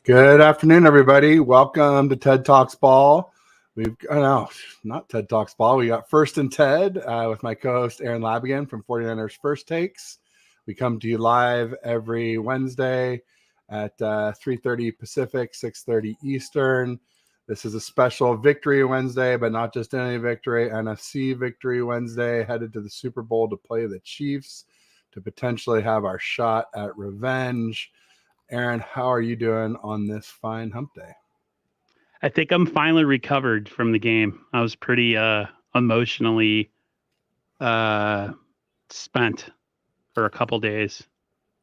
Good afternoon, everybody. Welcome to TED Talks Ball. Not TED Talks Ball. We got First and Ted with my co-host Aaron Labigan from 49ers First Takes. We come to you live every Wednesday at 3:30 Pacific, 6:30 Eastern. This is a special Victory Wednesday, but not just any victory. NFC Victory Wednesday, headed to the Super Bowl to play the Chiefs to potentially have our shot at revenge. Aaron, how are you doing on this fine hump day? I think I'm finally recovered from the game. I was pretty emotionally spent for a couple days.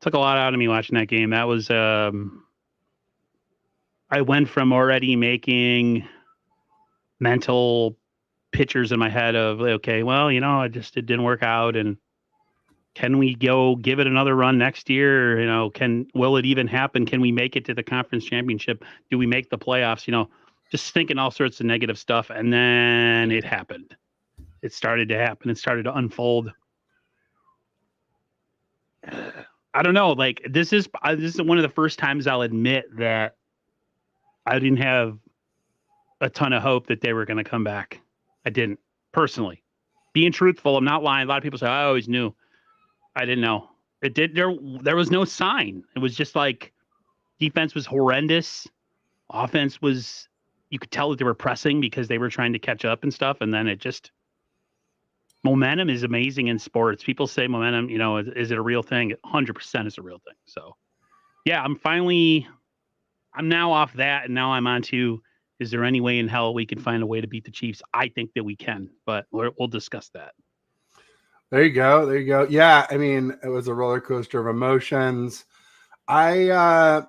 Took a lot out of me watching that game. That was I went from already making mental pictures in my head of, okay, well, it didn't work out, and can we go give it another run next year? Will it even happen? Can we make it to the conference championship? Do we make the playoffs? Just thinking all sorts of negative stuff. And then it happened. It started to happen. It started to unfold. I don't know. Like this is one of the first times I'll admit that I didn't have a ton of hope that they were going to come back. I didn't, personally. Being truthful, I'm not lying. A lot of people say, I always knew. I didn't know. It did. There was no sign. It was just like defense was horrendous. Offense was, you could tell that they were pressing because they were trying to catch up and stuff. And then momentum is amazing in sports. People say momentum, is it a real thing? 100% is a real thing. So yeah, I'm now off that. And now I'm on to, is there any way in hell we can find a way to beat the Chiefs? I think that we can, but we'll discuss that. There you go. Yeah, I mean, it was a roller coaster of emotions. I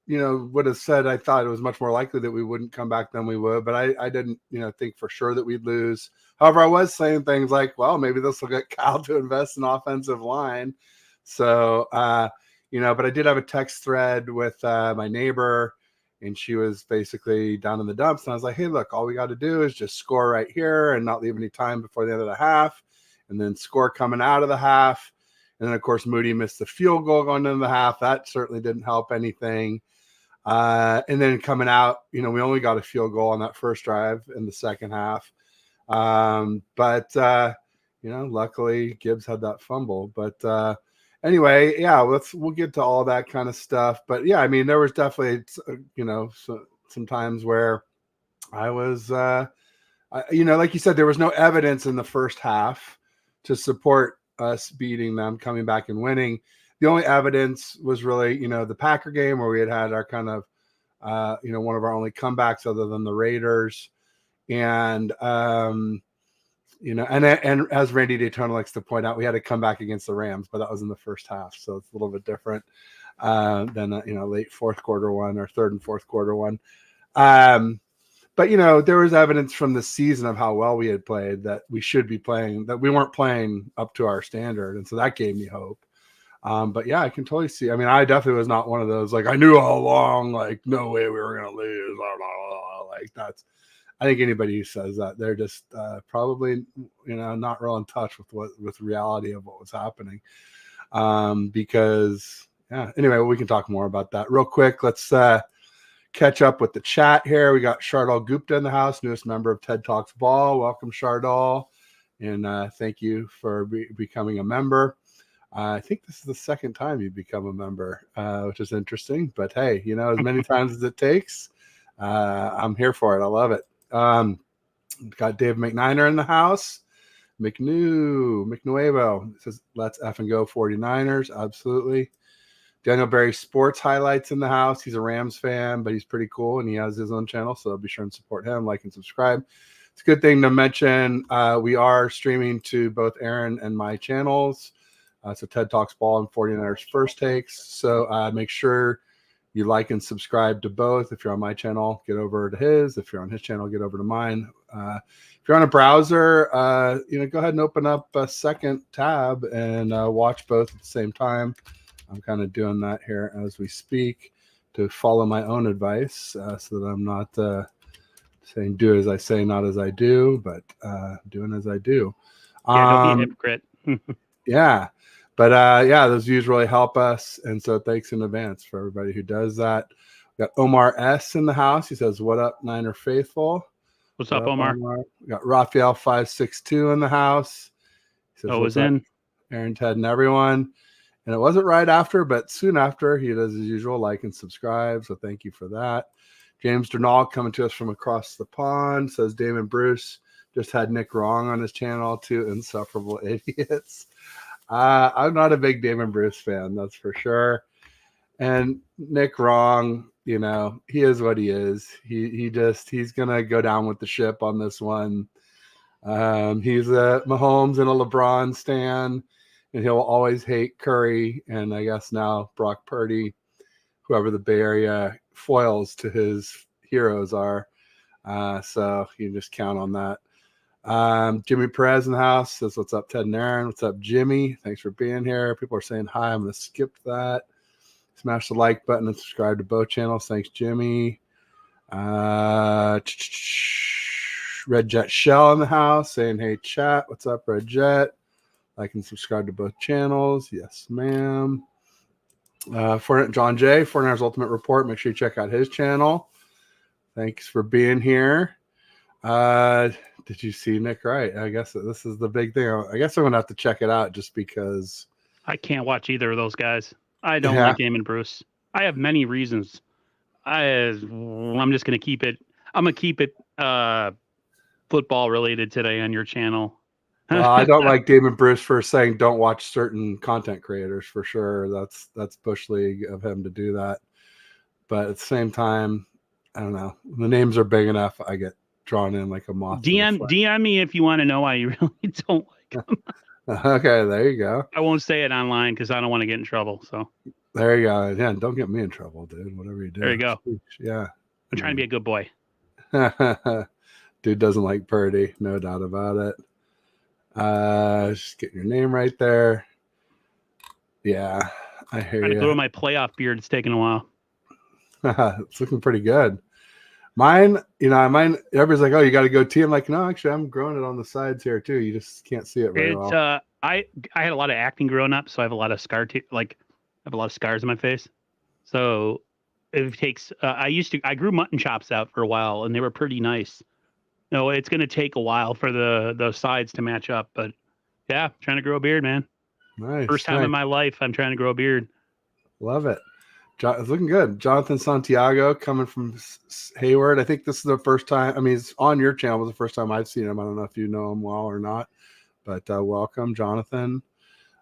would have said I thought it was much more likely that we wouldn't come back than we would, but I didn't, think for sure that we'd lose. However, I was saying things like, well, maybe this will get Cal to invest in offensive line. So, but I did have a text thread with my neighbor, and she was basically down in the dumps. And I was like, hey, look, all we got to do is just score right here and not leave any time before the end of the half, and then score coming out of the half. And then, of course, Moody missed the field goal going into the half. That certainly didn't help anything. And then coming out, we only got a field goal on that first drive in the second half. But luckily Gibbs had that fumble. But anyway, yeah, we'll get to all that kind of stuff. But yeah, I mean, there was definitely, some times where I was, like you said, there was no evidence in the first half to support us beating them, coming back and winning. The only evidence was really, the Packer game where we had our kind of, one of our only comebacks other than the Raiders. And, and as Randy Daytona likes to point out, we had to come back against the Rams, but that was in the first half. So it's a little bit different than, late fourth quarter one or third and fourth quarter one. But, there was evidence from the season of how well we had played that we should be playing, that we weren't playing up to our standard. And so that gave me hope. But yeah, I can totally see. I mean, I definitely was not one of those, like, I knew all along, like, no way we were going to lose. Blah, blah, blah. Like, I think anybody who says that, they're just probably, not real in touch with reality of what was happening. Because, yeah, anyway, we can talk more about that real quick. Let's catch up with the chat here. We got Shardal Gupta in the house, newest member of TED Talks Ball. Welcome, Shardal. And thank you for becoming a member. I think this is the second time you've become a member, which is interesting. But hey, as many times as it takes, I'm here for it. I love it. Got Dave McNiner in the house. McNuevo says, let's effing go 49ers. Absolutely. Daniel Berry Sports Highlights in the house. He's a Rams fan, but he's pretty cool, and he has his own channel, so be sure and support him, like and subscribe. It's a good thing to mention. We are streaming to both Aaron and my channels. So TED Talks Ball and 49ers First Takes. So make sure you like and subscribe to both. If you're on my channel, get over to his. If you're on his channel, get over to mine. If you're on a browser, go ahead and open up a second tab and watch both at the same time. I'm kind of doing that here as we speak to follow my own advice so that I'm not saying do as I say, not as I do, but doing as I do. Yeah, don't be a hypocrite. Yeah. But yeah, those views really help us. And so thanks in advance for everybody who does that. We got Omar S in the house. He says, "What up, Niner Faithful?" What's up, Omar? We got Raphael 562 in the house. He says, "What's in?" Aaron, Ted, and everyone. And it wasn't right after, but soon after, he does his usual like and subscribe. So thank you for that. James Dernall coming to us from across the pond says, "Damon Bruce just had Nick wrong on his channel. Two insufferable idiots." I'm not a big Damon Bruce fan, that's for sure. And Nick wrong, he is what he is. He's gonna go down with the ship on this one. He's a Mahomes and a LeBron stan, and he'll always hate Curry and I guess now Brock Purdy, whoever the Bay Area foils to his heroes are. So you can just count on that. Jimmy Perez in the house says, "What's up, Ted and Aaron?" What's up, Jimmy? Thanks for being here. People are saying hi. I'm going to skip that. Smash the like button and subscribe to both channels. Thanks, Jimmy. Red Jet Shell in the house saying, "Hey, chat. What's up, Red Jet? Like and subscribe to both channels." Yes, ma'am. John J, 49ers Ultimate Report. Make sure you check out his channel. Thanks for being here. Did you see Nick Wright? I guess this is the big thing. I guess I'm gonna have to check it out just because I can't watch either of those guys. I don't like Damon Bruce. I have many reasons. I'm just gonna keep it. I'm gonna keep it football related today on your channel. Well, I don't like Damon Bruce for saying don't watch certain content creators for sure. That's Bush League of him to do that. But at the same time, I don't know. The names are big enough. I get drawn in like a moth. DM me if you want to know why you really don't like him. Okay, there you go. I won't say it online because I don't want to get in trouble. So there you go. Yeah, don't get me in trouble, dude. Whatever you do. There you go. Yeah. I'm trying to be a good boy. Dude doesn't like Purdy, no doubt about it. Just getting your name right there. Yeah, I hear you. Trying to grow my playoff beard. It's taking a while. It's looking pretty good. Mine, everybody's like, "Oh, you got to go tee." I'm like, "No, actually, I'm growing it on the sides here too. You just can't see it very well." I had a lot of acting growing up, so I have a lot of I have a lot of scars on my face. So it takes. I grew mutton chops out for a while, and they were pretty nice. No, it's going to take a while for the sides to match up, but yeah, trying to grow a beard, man. Nice. First time in my life, I'm trying to grow a beard. Love it. It's looking good. Jonathan Santiago coming from Hayward. I think this is the first time. I mean, it's on your channel. It was the first time I've seen him. I don't know if you know him well or not, but welcome, Jonathan.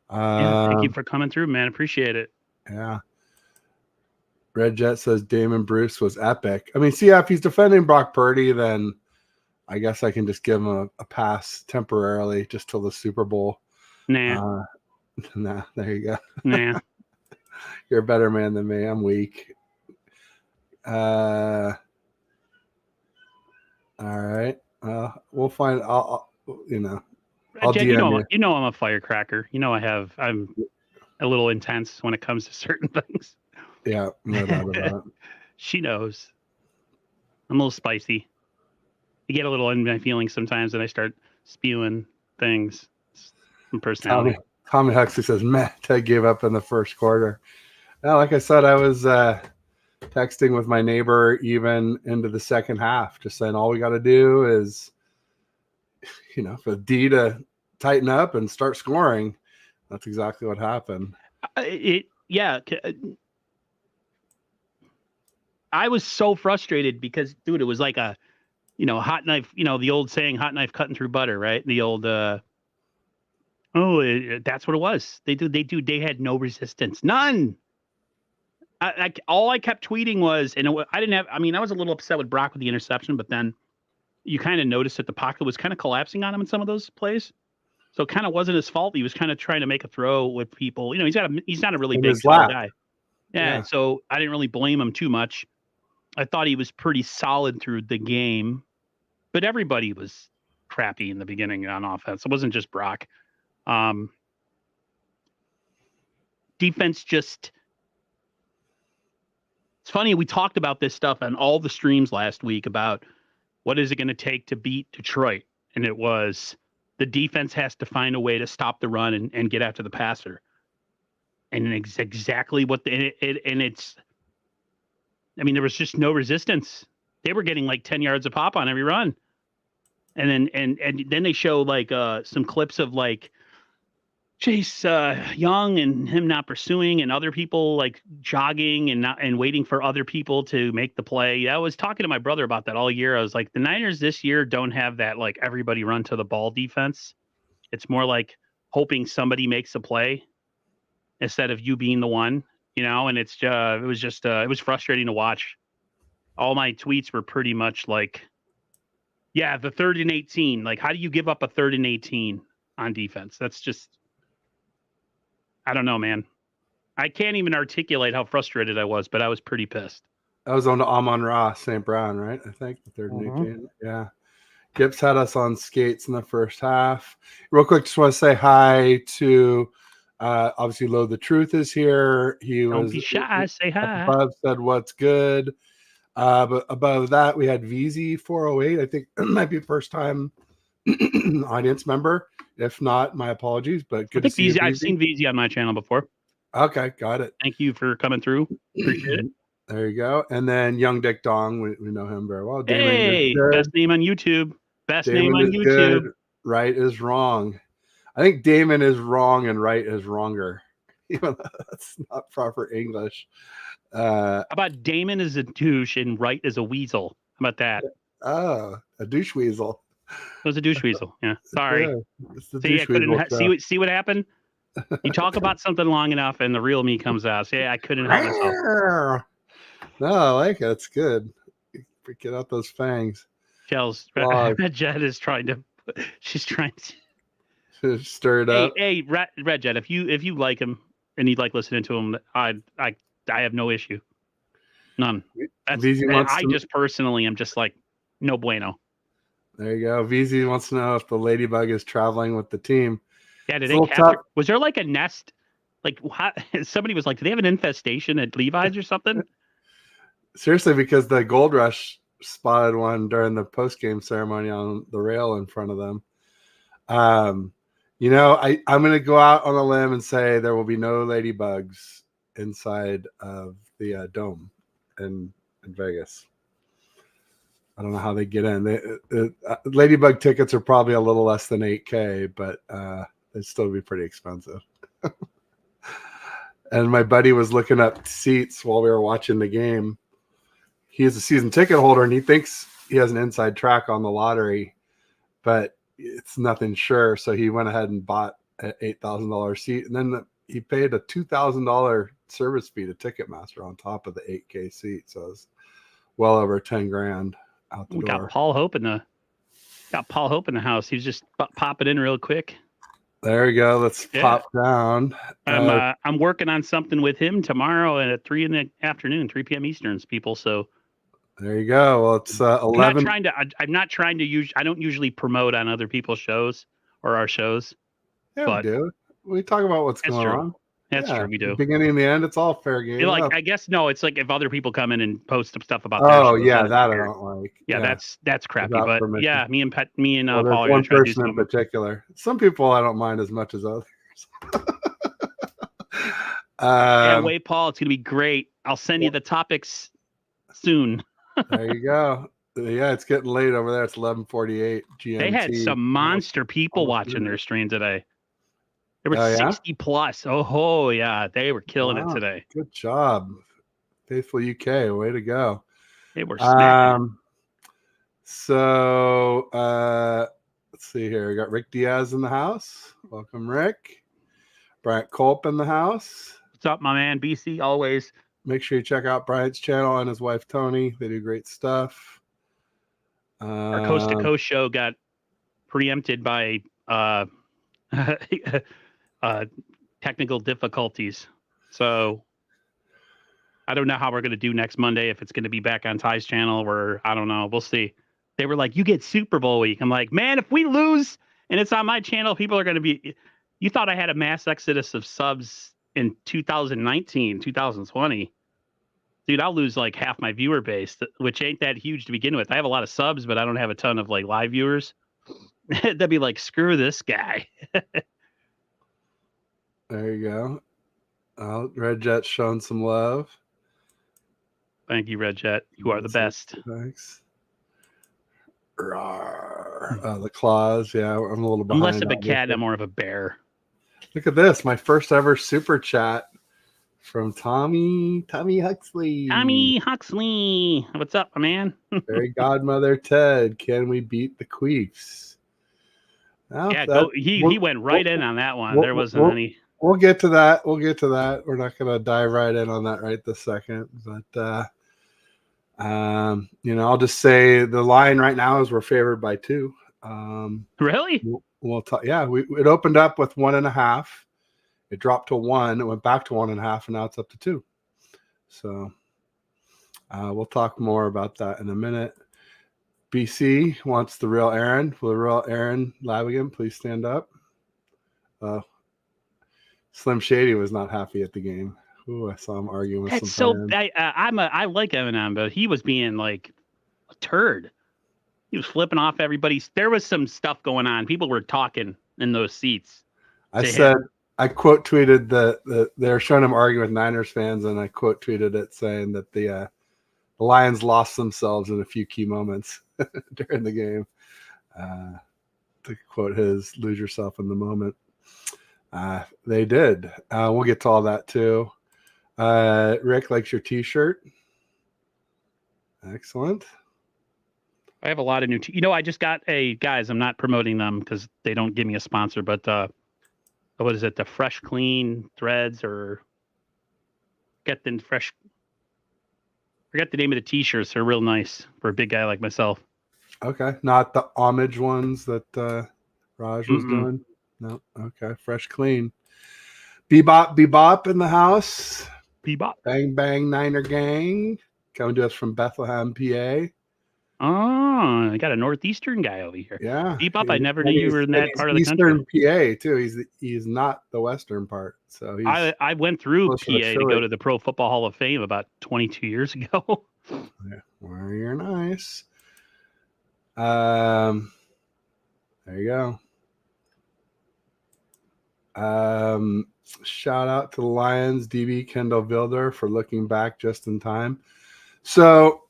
Thank you for coming through, man. Appreciate it. Yeah. Red Jet says Damon Bruce was epic. I mean, see, if he's defending Brock Purdy, then I guess I can just give him a pass temporarily just till the Super Bowl. Nah. Nah, there you go. Nah. You're a better man than me. I'm weak. All right. We'll find. I'll Jen, you know I'm a firecracker. I'm a little intense when it comes to certain things. Yeah, no doubt about it. She knows. I'm a little spicy. I get a little in my feelings sometimes, and I start spewing things from personality. Tommy Huxley says, "Matt, Ted gave up in the first quarter." Well, like I said, I was texting with my neighbor even into the second half, just saying all we got to do is, for D to tighten up and start scoring. That's exactly what happened. I was so frustrated because, dude, it was like a, hot knife, the old saying, hot knife cutting through butter, right? The old, that's what it was. They had no resistance. None. All I kept tweeting was, and I was a little upset with Brock with the interception, but then you kind of noticed that the pocket was kind of collapsing on him in some of those plays. So it kind of wasn't his fault. He was kind of trying to make a throw with people. He's not a really big tall guy. Yeah. So I didn't really blame him too much. I thought he was pretty solid through the game, but everybody was crappy in the beginning on offense. It wasn't just Brock. Defense just. It's funny, we talked about this stuff on all the streams last week about what is it going to take to beat Detroit. And it was the defense has to find a way to stop the run and get after the passer. and it's exactly what and it's. I mean, there was just no resistance. They were getting like 10 yards a pop on every run, and then they show like some clips of like Chase Young and him not pursuing, and other people like jogging and waiting for other people to make the play. I was talking to my brother about that all year. I was like, the Niners this year don't have that like everybody run to the ball defense. It's more like hoping somebody makes a play instead of you being the one, and it was frustrating to watch. All my tweets were pretty much like, yeah, the 3rd and 18. Like, how do you give up a 3rd and 18 on defense? That's just, I don't know, man. I can't even articulate how frustrated I was, but I was pretty pissed. I was on to Amon-Ra St. Brown, right? I think the 3rd and 18. Yeah. Gibbs had us on skates in the first half. Real quick, just want to say hi to obviously Load the Truth is here. Don't be shy. Say hi. Above said what's good. But above that, we had VZ408. I think it might be first time audience member. If not, my apologies. But good to see you. I've seen VZ on my channel before. Okay, got it. Thank you for coming through. Appreciate it. There you go. And then Young Dick Dong, we know him very well. Hey, best name on YouTube. Best name on YouTube. Good. Right is wrong. I think Damon is wrong and right is wronger. Even though that's not proper English. How about Damon is a douche and right is a weasel? How about that? Oh, a douche weasel. It was a douche weasel. Yeah. Sorry. Yeah, see what happened? You talk about something long enough and the real me comes out. See, I couldn't help myself. No, I like it. It's good. Get out those fangs. Red Jet is trying to. She's trying to stir it up. Hey, Red Jet, if you like him and you'd like listening to him, I have no issue. None. Just personally am just like no bueno. There you go. VZ wants to know if the ladybug is traveling with the team. Yeah, did they capture? Was there like a nest? Like somebody was like, do they have an infestation at Levi's or something? Seriously, because the Gold Rush spotted one during the post-game ceremony on the rail in front of them. I'm going to go out on a limb and say there will be no ladybugs inside of the dome in Vegas. I don't know how they get in. Ladybug tickets are probably a little less than $8,000, but they'd still be pretty expensive. And my buddy was looking up seats while we were watching the game. He's a season ticket holder, and he thinks he has an inside track on the lottery, but it's nothing sure. So he went ahead and bought an $8,000 seat, and then he paid a $2,000 service fee to Ticketmaster on top of the $8,000 seat. So it's well over $10,000 out the door. Got Paul Hope in the house. He's just popping in real quick. There we go. Let's pop down. I'm working on something with him tomorrow at 3 in the afternoon, 3 p.m. Eastern, people. So there you go. Well, it's 11. I'm not trying to use. I don't usually promote on other people's shows or our shows. Yeah, but we do. We talk about what's going on. That's true. We do. Beginning and the end, it's all fair game. I guess no. It's like if other people come in and post some stuff about. Oh yeah, that I don't like. Yeah, that's crappy. But permission. Yeah, me and Paul are one person in particular. Some people I don't mind as much as others. Can't wait, Paul. It's gonna be great. I'll send you the topics soon. There you go. Yeah, it's getting late over there. It's 11:48 GMT. They had some monster people watching their stream today. There were 60 plus. Oh, yeah. They were killing it today. Good job. Faithful UK. Way to go. They were smacking. So let's see here. We got Rick Diaz in the house. Welcome, Rick. Bryant Culp in the house. What's up, my man? BC, always. Make sure you check out Bryant's channel and his wife, Tony. They do great stuff. Our Coast to Coast show got preempted by technical difficulties. So I don't know how we're going to do next Monday, if it's going to be back on Ty's channel or I don't know. We'll see. They were like, you get Super Bowl week. I'm like, man, if we lose and it's on my channel, people are going to be, you thought I had a mass exodus of subs in 2019, 2020. Dude, I'll lose like half my viewer base, which ain't that huge to begin with. I have a lot of subs, but I don't have a ton of like live viewers. They'd be like, screw this guy. There you go. Red Jet's showing some love. Thank you, Red Jet. You are the best. Thanks. The claws. Yeah, I'm a little behind. I'm less of a cat. I'm more of a bear. Look at this. My first ever super chat from Tommy Huxley. Tommy Huxley. What's up, my man? Fairy Godmother Ted. Can we beat the Queefs? Well, yeah, he went right in on that one. There wasn't any. We'll get to that. We're not going to dive right in on that right this second. But, I'll just say the line right now is we're favored by 2. Really? We'll talk. Yeah, it opened up with 1.5. It dropped to 1. It went back to 1.5, and now it's up to 2. So we'll talk more about that in a minute. BC wants the real Aaron. Will the real Aaron Lavigan please stand up? Slim Shady was not happy at the game. Ooh, I saw him arguing with some fans. I like Eminem, but he was being like a turd. He was flipping off everybody. There was some stuff going on. People were talking in those seats. I quote tweeted that they're showing him arguing with Niners fans, and I quote tweeted it saying that the Lions lost themselves in a few key moments during the game. To quote his, lose yourself in the moment. They did. We'll get to all that too. Rick likes your t-shirt. Excellent. I have a lot of new I just got guys, I'm not promoting them because they don't give me a sponsor, but what is it? The Fresh Clean Threads or forget the name of the t-shirts. They're real nice for a big guy like myself. Okay. Not the homage ones that Raj was doing. No. Okay. Fresh Clean. Bebop in the house. Bebop. Bang Bang Niner Gang. Coming to us from Bethlehem, PA. Oh, I got a Northeastern guy over here. Yeah. Bebop, I never knew you were in that part of the country. Eastern PA, too. He's not the Western part. So I went through PA to go to the Pro Football Hall of Fame about 22 years ago. Yeah. Well, you're nice. There you go. Shout out to the Lions, DB Kendall Vilder, for looking back just in time. So,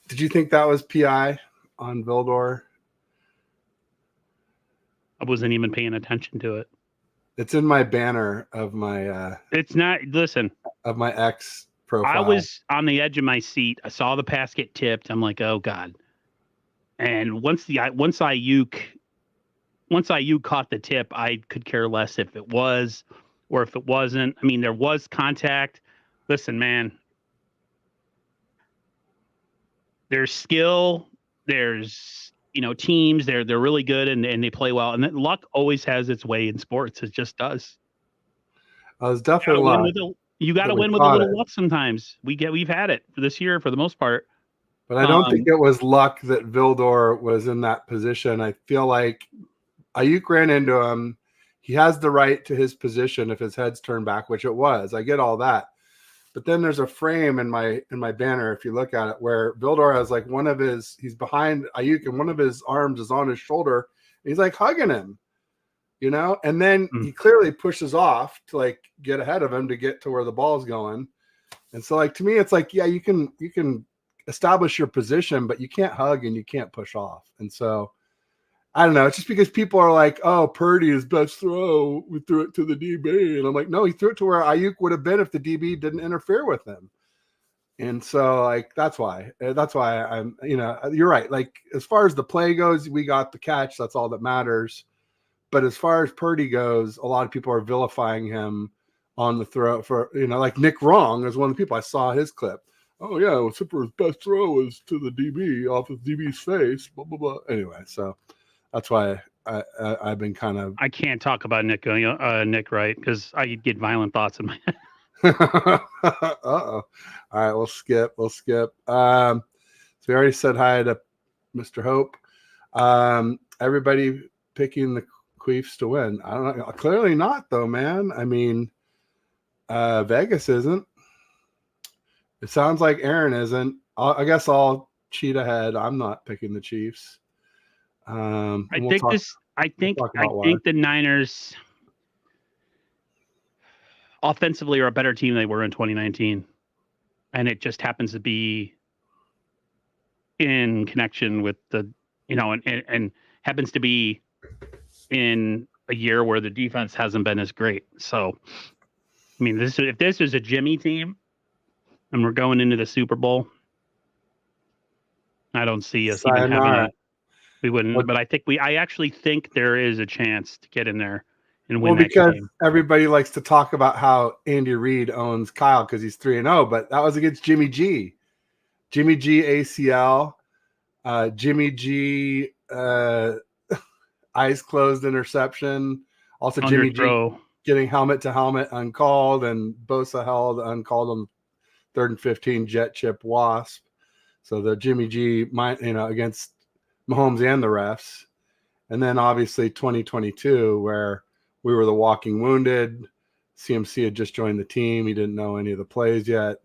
did you think that was PI on Vildor? I wasn't even paying attention to it. It's in my banner of my. It's not. Listen. Of my X profile. I was on the edge of my seat. I saw the pass get tipped. I'm like, oh God. And once Ayuk caught the tip, I could care less if it was or if it wasn't. I mean, there was contact. Listen, man. There's skill. There's teams. They're really good and they play well. And luck always has its way in sports. It just does. I was definitely luck. You got to win with a little luck sometimes. We've had it for this year for the most part. But I don't think it was luck that Vildor was in that position. I feel like Ayuk ran into him. He has the right to his position if his head's turned back, which it was. I get all that. But then there's a frame in my banner, if you look at it, where Vildor has like he's behind Ayuk and one of his arms is on his shoulder. And he's like hugging him, and then he clearly pushes off to like get ahead of him to get to where the ball's going. And so like, to me, it's like, yeah, you can establish your position, but you can't hug and you can't push off. And so I don't know. It's just because people are like, oh, Purdy's best throw, we threw it to the DB. And I'm like, no, he threw it to where Ayuk would have been if the DB didn't interfere with him. And so like, that's why I'm, you're right. Like as far as the play goes, we got the catch. That's all that matters. But as far as Purdy goes, a lot of people are vilifying him on the throw for, like Nick Wrong is one of the people. I saw his clip. Oh yeah, Zipper's best throw was to the DB off his DB's face, blah, blah, blah. Anyway, so that's why I've been kind of. I can't talk about Nick, right? Because I get violent thoughts in my head. Uh-oh. All right, we'll skip. So we already said hi to Mr. Hope. Everybody picking the Queefs to win. I don't know. Clearly not, though, man. I mean, Vegas isn't. It sounds like Aaron isn't. I guess I'll cheat ahead. I'm not picking the Chiefs. I think the Niners. offensively are a better team than they were in 2019. And it just happens to be in connection with the, and happens to be in a year where the defense hasn't been as great. So, I mean, if this is a Jimmy team and we're going into the Super Bowl, I don't see us even having we wouldn't, but I actually think there is a chance to get in there and win that because game. Everybody likes to talk about how Andy Reid owns Kyle because he's 3-0, but that was against Jimmy G. Jimmy G ACL, Jimmy G eyes closed interception. Also, Jimmy G getting helmet to helmet uncalled, and Bosa held uncalled on 3rd and 15 jet chip wasp. So the Jimmy G, against Mahomes and the refs. And then obviously 2022, where we were the walking wounded. CMC had just joined the team. He didn't know any of the plays yet.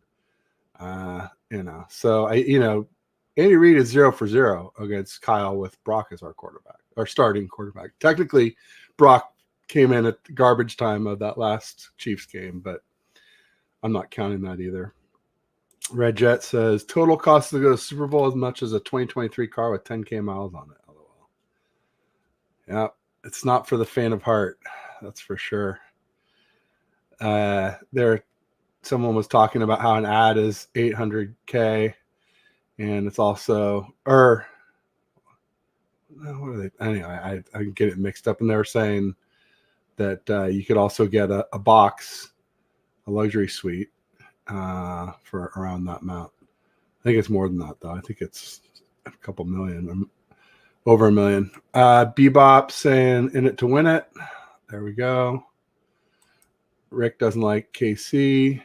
So Andy Reid is 0 for 0 against Kyle with Brock as our quarterback, our starting quarterback. Technically, Brock came in at garbage time of that last Chiefs game, but I'm not counting that either. Red Jet says total cost to go to Super Bowl as much as a 2023 car with 10K miles on it. LOL. Yeah, it's not for the faint of heart. That's for sure. Someone was talking about how an ad is 800K, and it's also what are they? Anyway, I get it mixed up, and they were saying that you could also get a box, a luxury suite, for around that amount. I think it's more than that, though. I think it's a couple million, over $1 million. Bebop saying in it to win it. There we go. Rick doesn't like KC.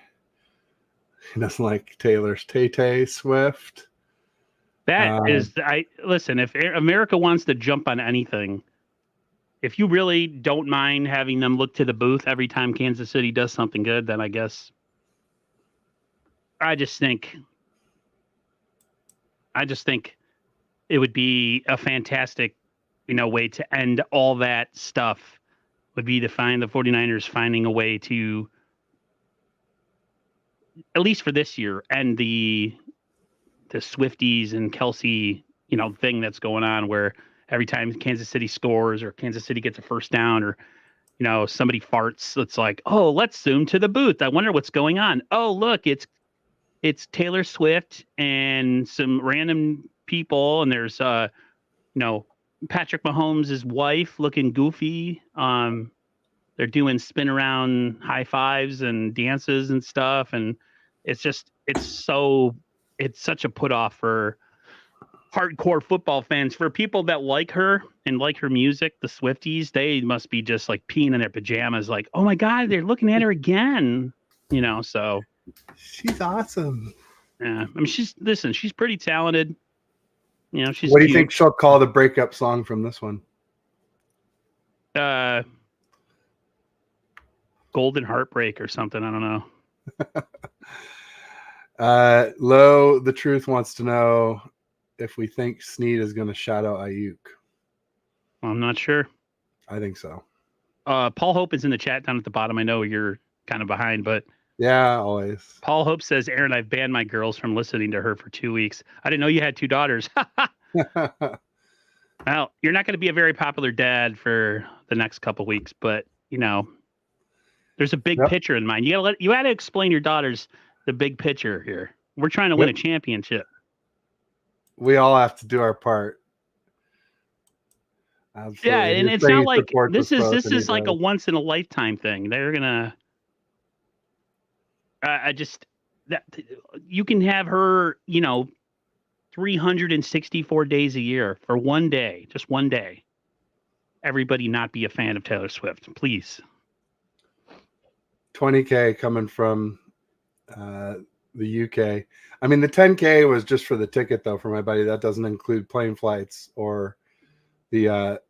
He doesn't like Taylor's Tay Swift. Listen, if America wants to jump on anything, if you really don't mind having them look to the booth every time Kansas City does something good, then I guess I just think it would be a fantastic, way to end all that stuff would be to find the 49ers finding a way to, at least for this year, end the Swifties and Kelsey, thing that's going on where every time Kansas City scores or Kansas City gets a first down or, somebody farts, it's like, oh, let's zoom to the booth. I wonder what's going on. Oh, look, it's Taylor Swift and some random people, and there's Patrick Mahomes' wife looking goofy. They're doing spin around high fives and dances and stuff, and it's such a put off for hardcore football fans. For people that like her and like her music, the Swifties, they must be just like peeing in their pajamas, like, oh my God, they're looking at her again. So she's awesome. Yeah, I mean, she's pretty talented. She's. What do you think she'll call the breakup song from this one? Golden Heartbreak or something. I don't know. Low, the truth wants to know if we think Snead is going to shadow Ayuk. I'm not sure. I think so. Paul Hope is in the chat down at the bottom. I know you're kind of behind, but yeah, always. Paul Hope says, Aaron, I've banned my girls from listening to her for 2 weeks. I didn't know you had 2 daughters. Well, you're not going to be a very popular dad for the next couple weeks, but there's a big picture in mind. You got to explain your daughters the big picture here. We're trying to win a championship. We all have to do our part. Absolutely. Yeah, and it's not like this is like a once in a lifetime thing. They're gonna. You can have her, 364 days a year for one day, just one day. Everybody not be a fan of Taylor Swift, please. $20K coming from the UK. I mean, the $10K was just for the ticket, though, for my buddy. That doesn't include plane flights or the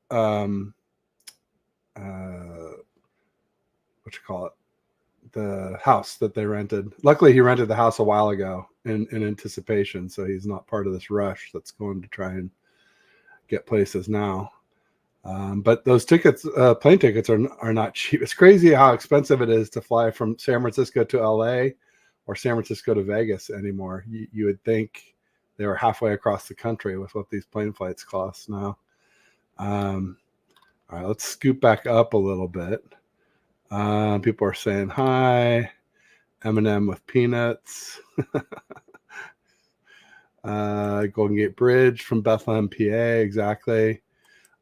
the house that they rented. Luckily, he rented the house a while ago in anticipation, so he's not part of this rush that's going to try and get places now. But those tickets, plane tickets, are not cheap. It's crazy how expensive it is to fly from San Francisco to LA or San Francisco to Vegas anymore. You would think they were halfway across the country with what these plane flights cost now. All right, let's scoop back up a little bit. People are saying hi. M&M with peanuts. Golden Gate Bridge from Bethlehem, PA. Exactly.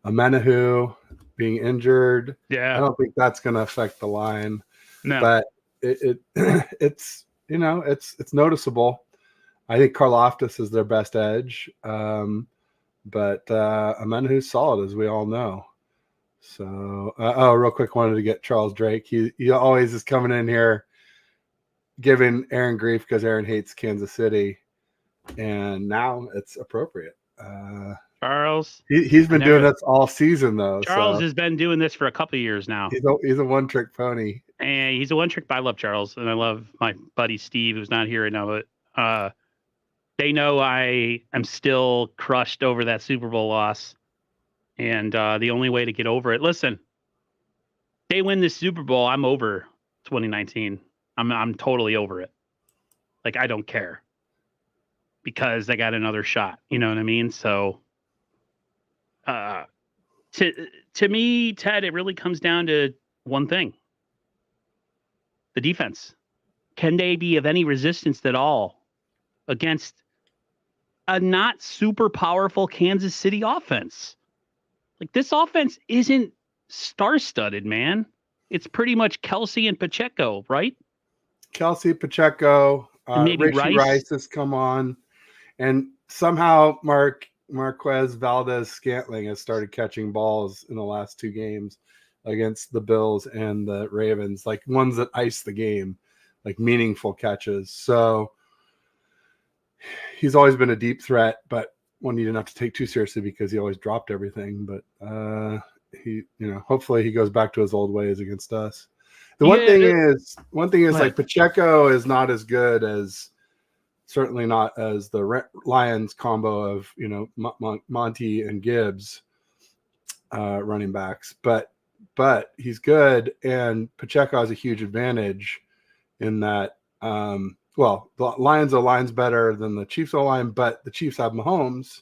Amenahu being injured. Yeah. I don't think that's going to affect the line. No. But it's it's noticeable. I think Karloftis is their best edge. But Amenahu's solid, as we all know. So, real quick, wanted to get Charles Drake. He always is coming in here giving Aaron grief because Aaron hates Kansas City, and now it's appropriate. Charles, he's been doing this all season, though. Charles has been doing this for a couple of years now. He's a one-trick pony. And he's a one-trick. I love Charles, and I love my buddy Steve, who's not here right now, but they know I am still crushed over that Super Bowl loss. And the only way to get over it, listen, they win this Super Bowl, I'm over 2019. I'm totally over it. Like, I don't care because they got another shot. You know what I mean? So to me, Ted, it really comes down to one thing. The defense. Can they be of any resistance at all against a not super powerful Kansas City offense? Like, this offense isn't star-studded, man. It's pretty much Kelsey and Pacheco, right? Kelsey, Pacheco, maybe Rice has come on, and somehow Marquez Valdez-Scantling has started catching balls in the last two games against the Bills and the Ravens, like ones that ice the game, like meaningful catches. So he's always been a deep threat, but one you didn't have to take too seriously because he always dropped everything. But hopefully he goes back to his old ways against us. One thing is like Pacheco is not as good as, certainly not as the Lions combo of Monty and Gibbs running backs, but he's good, and Pacheco has a huge advantage in that. The Lions O-line's better than the Chiefs O-line, but the Chiefs have Mahomes,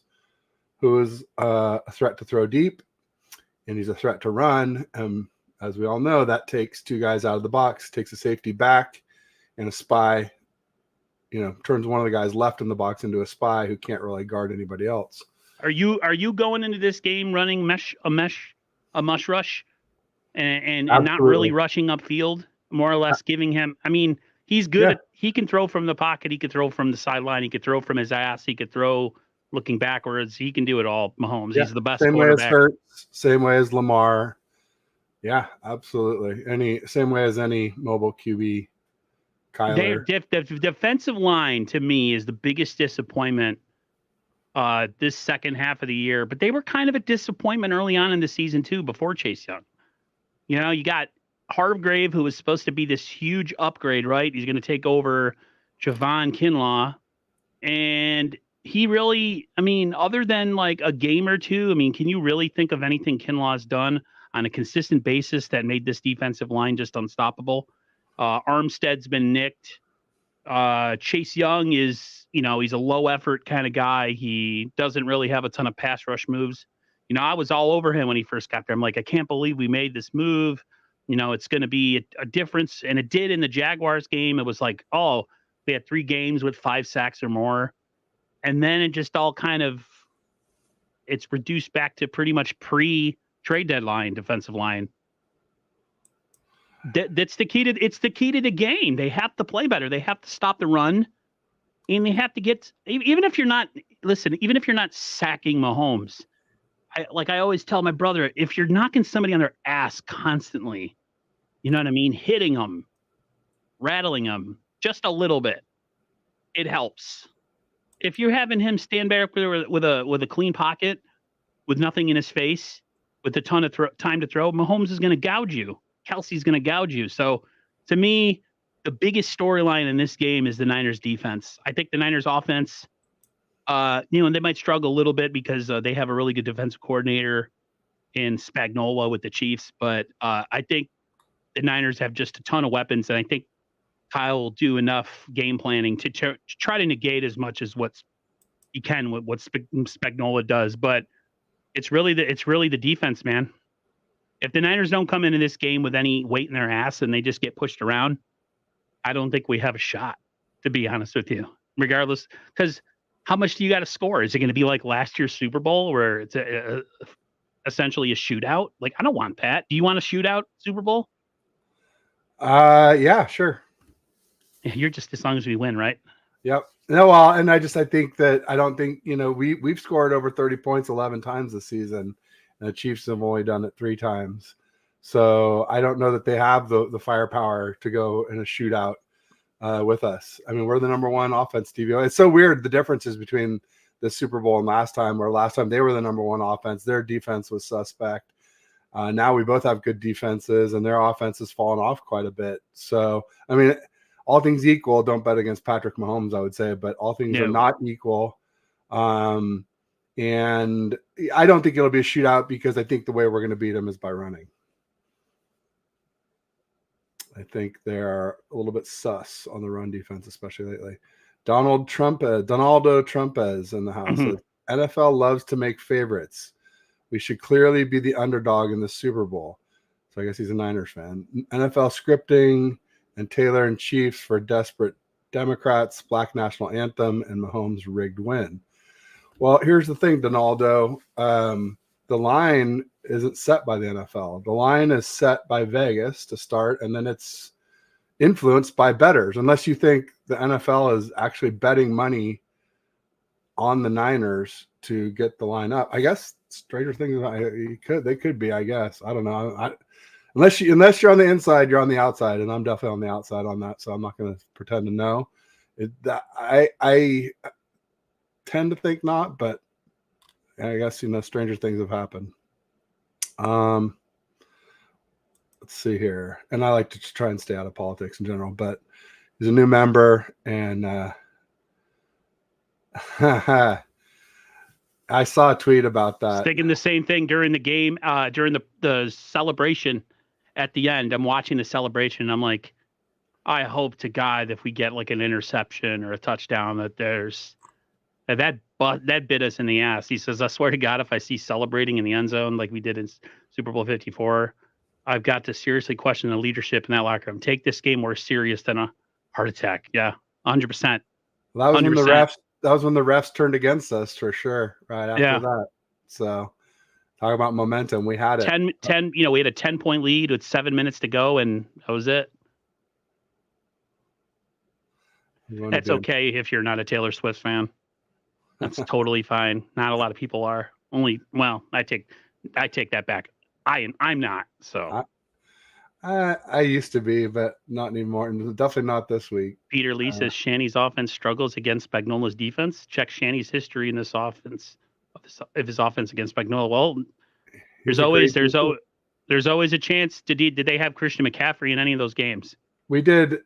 who is a threat to throw deep, and he's a threat to run. As we all know, that takes two guys out of the box, takes a safety back, and a spy, turns one of the guys left in the box into a spy who can't really guard anybody else. Are you going into this game running a mush rush and not really rushing upfield, more or less giving him? I mean, he's good. He can throw from the pocket. He could throw from the sideline. He could throw from his ass. He could throw looking backwards. He can do it all. Mahomes. Yeah. He's the best quarterback. Same way as Hurts, same way as Lamar. Yeah, absolutely. Same way as any mobile QB. Kyler. The defensive line, to me, is the biggest disappointment this second half of the year. But they were kind of a disappointment early on in the season, too, before Chase Young. You got Hargrave, who was supposed to be this huge upgrade, right? He's going to take over Javon Kinlaw. And he really, other than like a game or two, can you really think of anything Kinlaw's done on a consistent basis that made this defensive line just unstoppable? Armstead's been nicked. Chase Young is, he's a low effort kind of guy. He doesn't really have a ton of pass rush moves. I was all over him when he first got there. I'm like, I can't believe we made this move. It's going to be a difference. And it did in the Jaguars game. It was like, oh, we had 3 games with 5 sacks or more. And then it just all kind of, it's reduced back to pretty much pre-trade deadline defensive line. That's the key to, it's the key to the game. They have to play better. They have to stop the run. And they have to get, even if you're not sacking Mahomes, I always tell my brother, if you're knocking somebody on their ass constantly, you know what I mean? Hitting them, rattling them just a little bit, it helps. If you're having him stand back with a clean pocket, with nothing in his face, with a ton of time to throw, Mahomes is going to gouge you. Kelsey's going to gouge you. So to me, the biggest storyline in this game is the Niners defense. I think the Niners offense, and they might struggle a little bit because they have a really good defensive coordinator in Spagnuolo with the Chiefs, but I think the Niners have just a ton of weapons, and I think Kyle will do enough game planning to try to negate as much as he can with what Spagnuolo does. But it's really the defense, man. If the Niners don't come into this game with any weight in their ass and they just get pushed around, I don't think we have a shot, to be honest with you. Regardless, because how much do you got to score? Is it going to be like last year's Super Bowl where it's essentially a shootout? Like, I don't want that. Do you want a shootout Super Bowl? Yeah, sure. You're just as long as we win, right? Yep. No, well, and I don't think, we've scored over 30 points 11 times this season, and the Chiefs have only done it 3 times. So I don't know that they have the firepower to go in a shootout with us. I mean, we're the number 1 offense, TVO. It's so weird, the differences between the Super Bowl and last time, where last time they were the number 1 offense. Their defense was suspect. Now we both have good defenses, and their offense has fallen off quite a bit. So, I mean, all things equal, don't bet against Patrick Mahomes, I would say, but all things are not equal. And I don't think it'll be a shootout because I think the way we're going to beat them is by running. I think they're a little bit sus on the run defense, especially lately. Donaldo Trumpez in the house. Mm-hmm. NFL loves to make favorites. We should clearly be the underdog in the Super Bowl. So I guess he's a Niners fan. NFL scripting and Taylor and Chiefs for desperate Democrats, Black National Anthem, and Mahomes' rigged win. Well, here's the thing, Donaldo. The line isn't set by the NFL. The line is set by Vegas to start, and then it's influenced by bettors. Unless you think the NFL is actually betting money on the Niners to get the line up. I guess stranger things they could be, I guess. I don't know. Unless you're on the inside, you're on the outside, and I'm definitely on the outside on that, so I'm not going to pretend to know. I tend to think not, but I guess stranger things have happened. Let's see here, and I like to try and stay out of politics in general, but he's a new member, and I saw a tweet about that. Thinking the same thing during the game, during the celebration at the end. I'm watching the celebration, and I'm like, I hope to God if we get like an interception or a touchdown that that bit us in the ass. He says, I swear to God, if I see celebrating in the end zone like we did in Super Bowl 54, I've got to seriously question the leadership in that locker room. Take this game more serious than a heart attack. Yeah, 100%. Well, that was when the refs turned against us for sure. Right after that. So talk about momentum. We had it. 10, we had a 10-point lead with 7 minutes to go, and that was it. That's okay if you're not a Taylor Swift fan. That's totally fine. Not a lot of people are. I take that back. I'm not. So I used to be, but not anymore. Definitely not this week. Peter Lee says Shanny's offense struggles against Spagnuolo's defense. Check Shanny's history in this offense of his offense against Spagnuolo. Well, there's always a chance. Did they have Christian McCaffrey in any of those games? We did.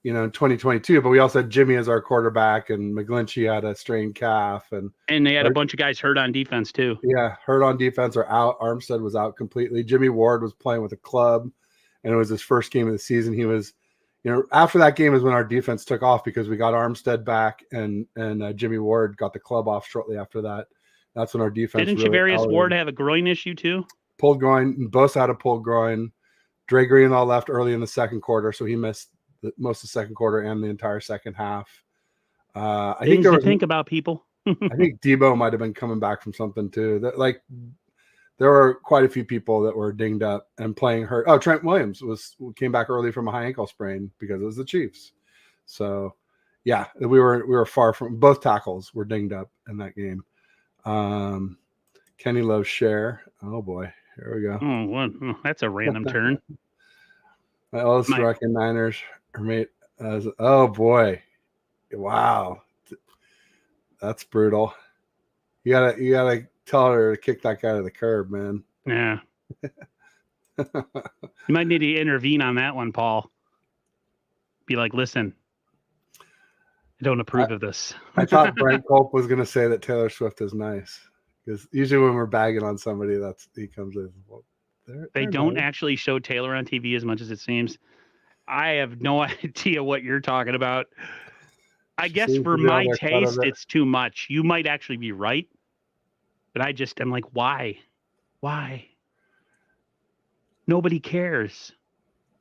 In 2022, but we also had Jimmy as our quarterback, and McGlinchey had a strained calf, and they had a bunch of guys hurt on defense too. Yeah, hurt on defense or out. Armstead was out completely. Jimmy Ward was playing with a club, and it was his first game of the season. He was, after that game is when our defense took off because we got Armstead back, and Jimmy Ward got the club off shortly after that. That's when our defense. Didn't Javarius Ward have a groin issue too? Pulled groin. Bosa had a pulled groin. Dre Greenlaw left early in the second quarter, so he missed most of the second quarter and the entire second half. I think about people. I think Debo might have been coming back from something too. There were quite a few people that were dinged up and playing hurt. Oh, Trent Williams came back early from a high ankle sprain because it was the Chiefs. So yeah, we were far from, both tackles were dinged up in that game. Kenny loves share. Oh boy, here we go. Oh, that's a random turn. My oldest Rockin' Niners roommate. Oh boy, wow, that's brutal. You gotta tell her to kick that guy to the curb, man. Yeah. You might need to intervene on that one, Paul. Be like, listen, I don't approve of this. I thought Brent Culp was gonna say that Taylor Swift is nice. Because usually when we're bagging on somebody, he comes in. Well, They don't actually show Taylor on TV as much as it seems. I have no idea what you're talking about. I guess for my taste, it's too much. You might actually be right, but I'm like, why? Why? Nobody cares.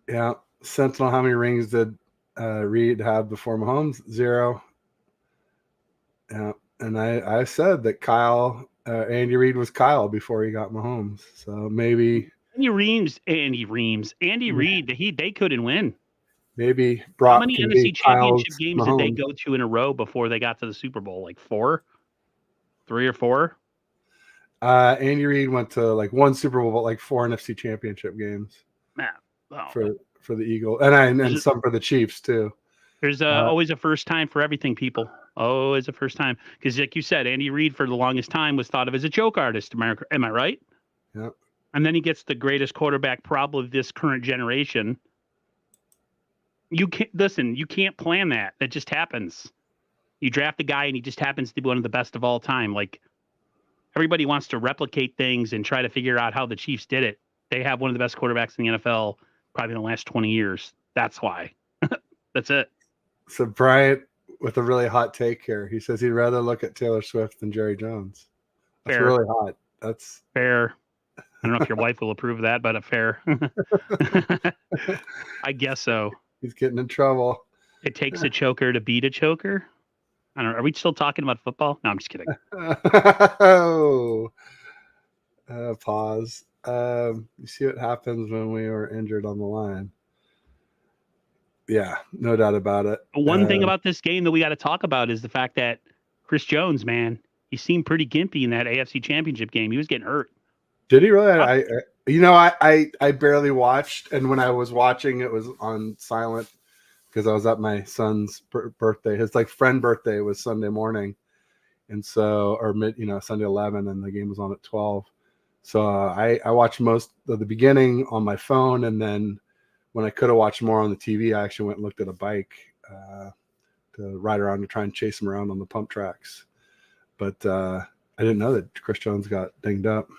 Yeah. Sentinel, how many rings did Reed have before Mahomes? 0. Yeah. And I said that Andy Reid was Kyle before he got Mahomes. So maybe Andy Reid, they couldn't win. Maybe How Brock many can NFC be Kyle's Championship games Mahomes. did they go to in a row before they got to the Super Bowl? Like 4? 3 or 4? Andy Reid went to like 1 Super Bowl, but like 4 NFC Championship games for the Eagles, and some for the Chiefs too. There's always a first time for everything, people. Always a first time, because like you said, Andy Reid for the longest time was thought of as a joke artist. Am I right? Yeah. And then he gets the greatest quarterback probably of this current generation. You can't plan that. That just happens. You draft a guy and he just happens to be one of the best of all time. Like, everybody wants to replicate things and try to figure out how the Chiefs did it. They have one of the best quarterbacks in the NFL probably in the last 20 years. That's why. That's it. So Bryant with a really hot take here. He says he'd rather look at Taylor Swift than Jerry Jones. That's fair. Really hot. That's fair. I don't know if your wife will approve of that, but a fair. I guess so. He's getting in trouble. It takes a choker to beat a choker. I don't know. Are we still talking about football? No, I'm just kidding. Pause. You see what happens when we were injured on the line. Yeah, no doubt about it. One thing about this game that we got to talk about is the fact that Chris Jones, man, he seemed pretty gimpy in that AFC Championship game. He was getting hurt. Did he really? I barely watched, and when I was watching, it was on silent because I was at my son's birthday. His friend birthday was Sunday morning, and so Sunday 11, and the game was on at 12. So I watched most of the beginning on my phone, and then when I could have watched more on the TV, I actually went and looked at a bike to ride around to try and chase him around on the pump tracks. But I didn't know that Chris Jones got dinged up.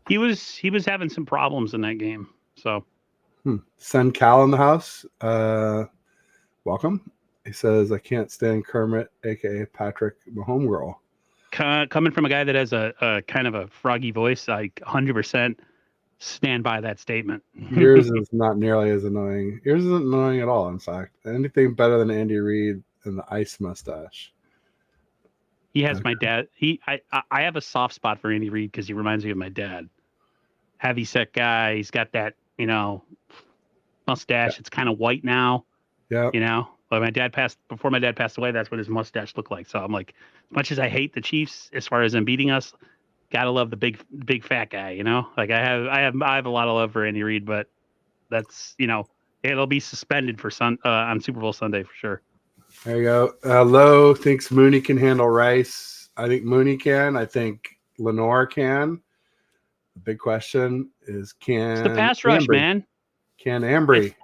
He was having some problems in that game. So Send Cal in the house. Welcome. He says, I can't stand Kermit, aka Patrick Mahomes girl. Coming from a guy that has a kind of a froggy voice, I 100% stand by that statement. Yours is not nearly as annoying. Yours isn't annoying at all, in fact. Anything better than Andy Reid and the ice mustache. He has my dad. I have a soft spot for Andy Reid because he reminds me of my dad. Heavy set guy. He's got that, mustache. Yeah. It's kind of white now. Yeah. But before my dad passed away, that's what his mustache looked like. So I'm like, as much as I hate the Chiefs as far as them beating us, gotta love the big fat guy, Like I have a lot of love for Andy Reid, but that's it'll be suspended for on Super Bowl Sunday for sure. There you go. Lowe thinks Mooney can handle Rice. I think Mooney can. I think Lenore can. The big question is it's the pass rush, man. Can Ambry?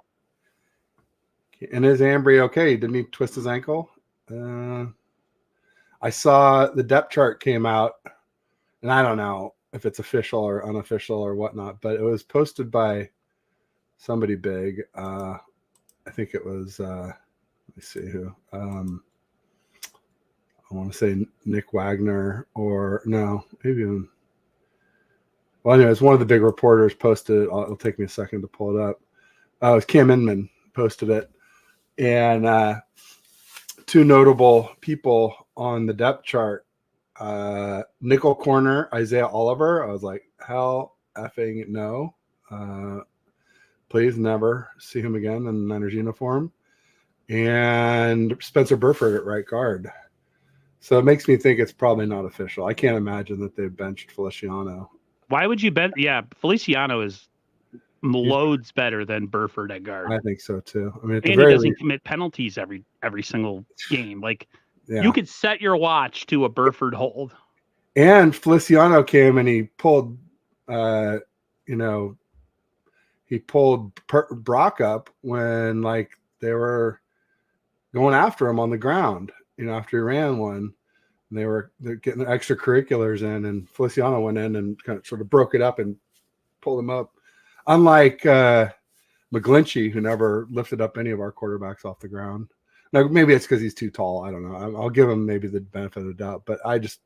And is Ambry okay? Didn't he twist his ankle? I saw the depth chart came out, and I don't know if it's official or unofficial or whatnot, but it was posted by somebody big. I think it was, let me see who. I want to say Nick Wagner or no, maybe even. Well, anyways, one of the big reporters posted it. It'll take me a second to pull it up. It was Cam Inman posted it. And 2 notable people on the depth chart, nickel corner, Isaiah Oliver. I was like, hell effing no. Please never see him again in the Niners uniform. And Spencer Burford at right guard. So it makes me think it's probably not official. I can't imagine that they've benched Feliciano. Why would you bet? Yeah, Feliciano is loads better than Burford at guard. I think so too. I mean, and he doesn't commit penalties every single game. Like you could set your watch to a Burford hold. And Feliciano came and he pulled, he pulled Brock up when they were going after him on the ground. After he ran one. And they're getting their extracurriculars in, and Feliciano went in and kind of sort of broke it up and pulled them up. Unlike McGlinchey, who never lifted up any of our quarterbacks off the ground. Now, maybe it's because he's too tall. I don't know. I'll give him maybe the benefit of the doubt, but I just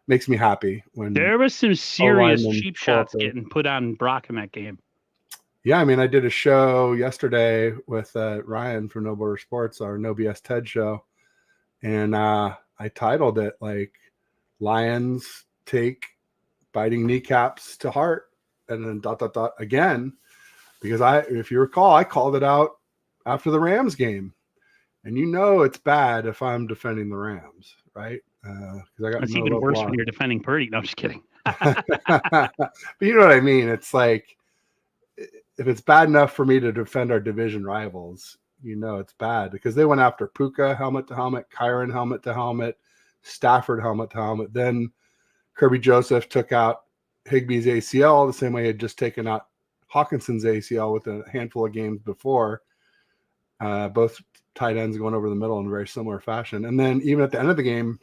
makes me happy when there was some serious cheap shots getting put on Brock in that game. Yeah, I mean, I did a show yesterday with Ryan from No Border Sports, our No BS TED show, and I titled it like "Lions Take Biting Kneecaps to Heart," and then ... again, because if you recall, I called it out after the Rams game. And it's bad if I'm defending the Rams, right? It's even worse when you're defending Purdy. No, I'm just kidding. But you know what I mean? It's like, if it's bad enough for me to defend our division rivals, it's bad because they went after Puka helmet to helmet, Kyron helmet to helmet, Stafford helmet to helmet. Then Kirby Joseph took out Higbee's ACL the same way he had just taken out Hawkinson's ACL with a handful of games before. Both tight ends going over the middle in a very similar fashion. And then even at the end of the game,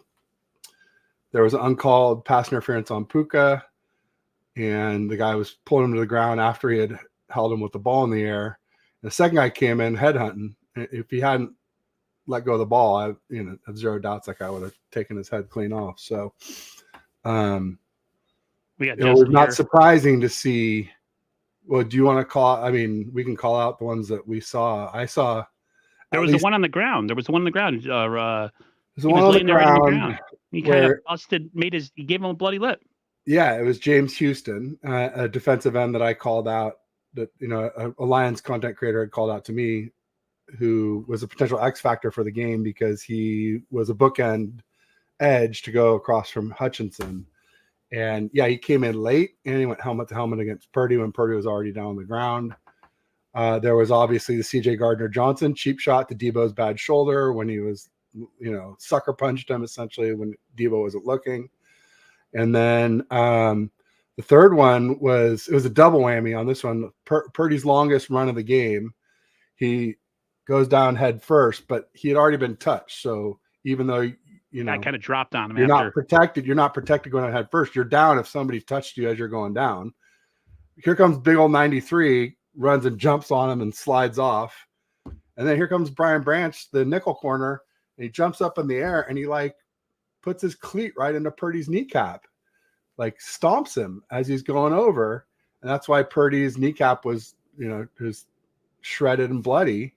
there was an uncalled pass interference on Puka, and the guy was pulling him to the ground after he had held him with the ball in the air. And the second guy came in headhunting. If he hadn't let go of the ball, I have zero doubts that guy would have taken his head clean off. So it was not surprising to see. Well, do you want to call? I mean, we can call out the ones that we saw. I saw. There was the one on the ground. There was the one on the ground. He was laying there on the ground. He kind of busted, he gave him a bloody lip. Yeah, it was James Houston, a defensive end that I called out, that a Lions content creator had called out to me, who was a potential X factor for the game because he was a bookend edge to go across from Hutchinson. And yeah, he came in late and he went helmet to helmet against Purdy when Purdy was already down on the ground. There was obviously the CJ Gardner-Johnson cheap shot to Debo's bad shoulder when he was, sucker punched him essentially when Debo wasn't looking. And then the third one was a double whammy on this one. Purdy's longest run of the game. He goes down head first, but he had already been touched. So even though, that kind of dropped on him. You're not protected going on head first. You're down if somebody touched you as you're going down. Here comes big old 93, runs and jumps on him and slides off. And then here comes Brian Branch, the nickel corner, and he jumps up in the air and he puts his cleat right into Purdy's kneecap, stomps him as he's going over. And that's why Purdy's kneecap was, just shredded and bloody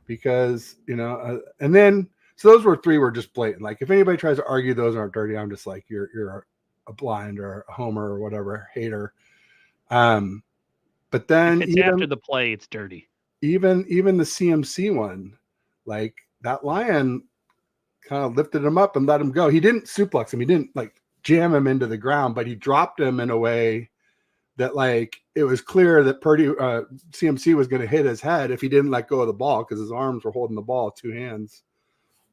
because, and then, so those were just blatant. If anybody tries to argue those aren't dirty, I'm just like, you're a blind or a homer or whatever hater. But then if it's after the play, it's dirty. Even the CMC one, that Lion kind of lifted him up and let him go. He didn't suplex him. He didn't jam him into the ground, but he dropped him in a way that it was clear that Purdy CMC was going to hit his head if he didn't let go of the ball because his arms were holding the ball with two hands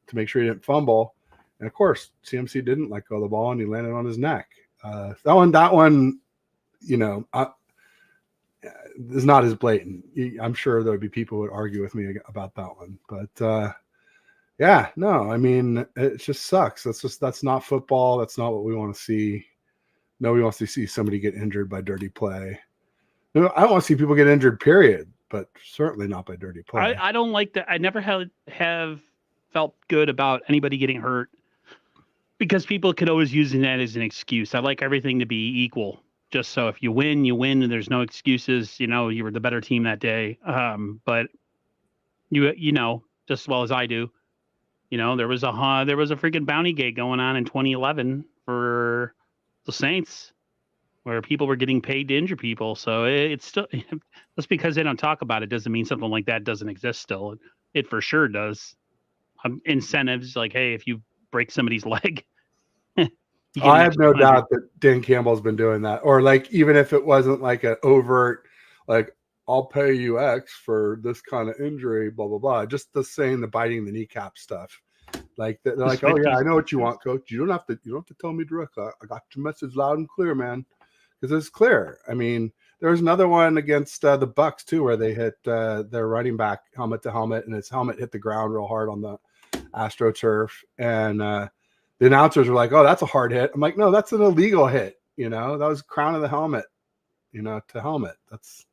to make sure he didn't fumble. And of course, CMC didn't let go of the ball and he landed on his neck. That one, is not as blatant. I'm sure there would be people who would argue with me about that one, but yeah, no, I mean, it just sucks. That's not football. That's not what we want to see. Nobody wants to see somebody get injured by dirty play. I don't want to see people get injured, period, but certainly not by dirty play. I don't like that. I never have felt good about anybody getting hurt because people could always use that as an excuse. I like everything to be equal. Just so if you win, and there's no excuses. You were the better team that day. But you know just as well as I do. There was a freaking bounty gate going on in 2011 for the Saints, where people were getting paid to injure people. So it's still just because they don't talk about it doesn't mean something like that doesn't exist. Still, it for sure does. Incentives hey, if you break somebody's leg. I have no doubt that Dan Campbell's been doing that. Or even if it wasn't an overt, I'll pay you X for this kind of injury, blah, blah, blah. Just the saying the biting the kneecap stuff. They're oh yeah, I know what you want, coach. You don't have to tell me directly. I got your message loud and clear, man. Because it's clear. I mean, there was another one against the Bucks too, where they hit their running back helmet to helmet, and his helmet hit the ground real hard on the AstroTurf, and the announcers were like, "Oh, that's a hard hit." I'm like, "No, that's an illegal hit. You know, that was crown of the helmet. You know, to helmet. That's."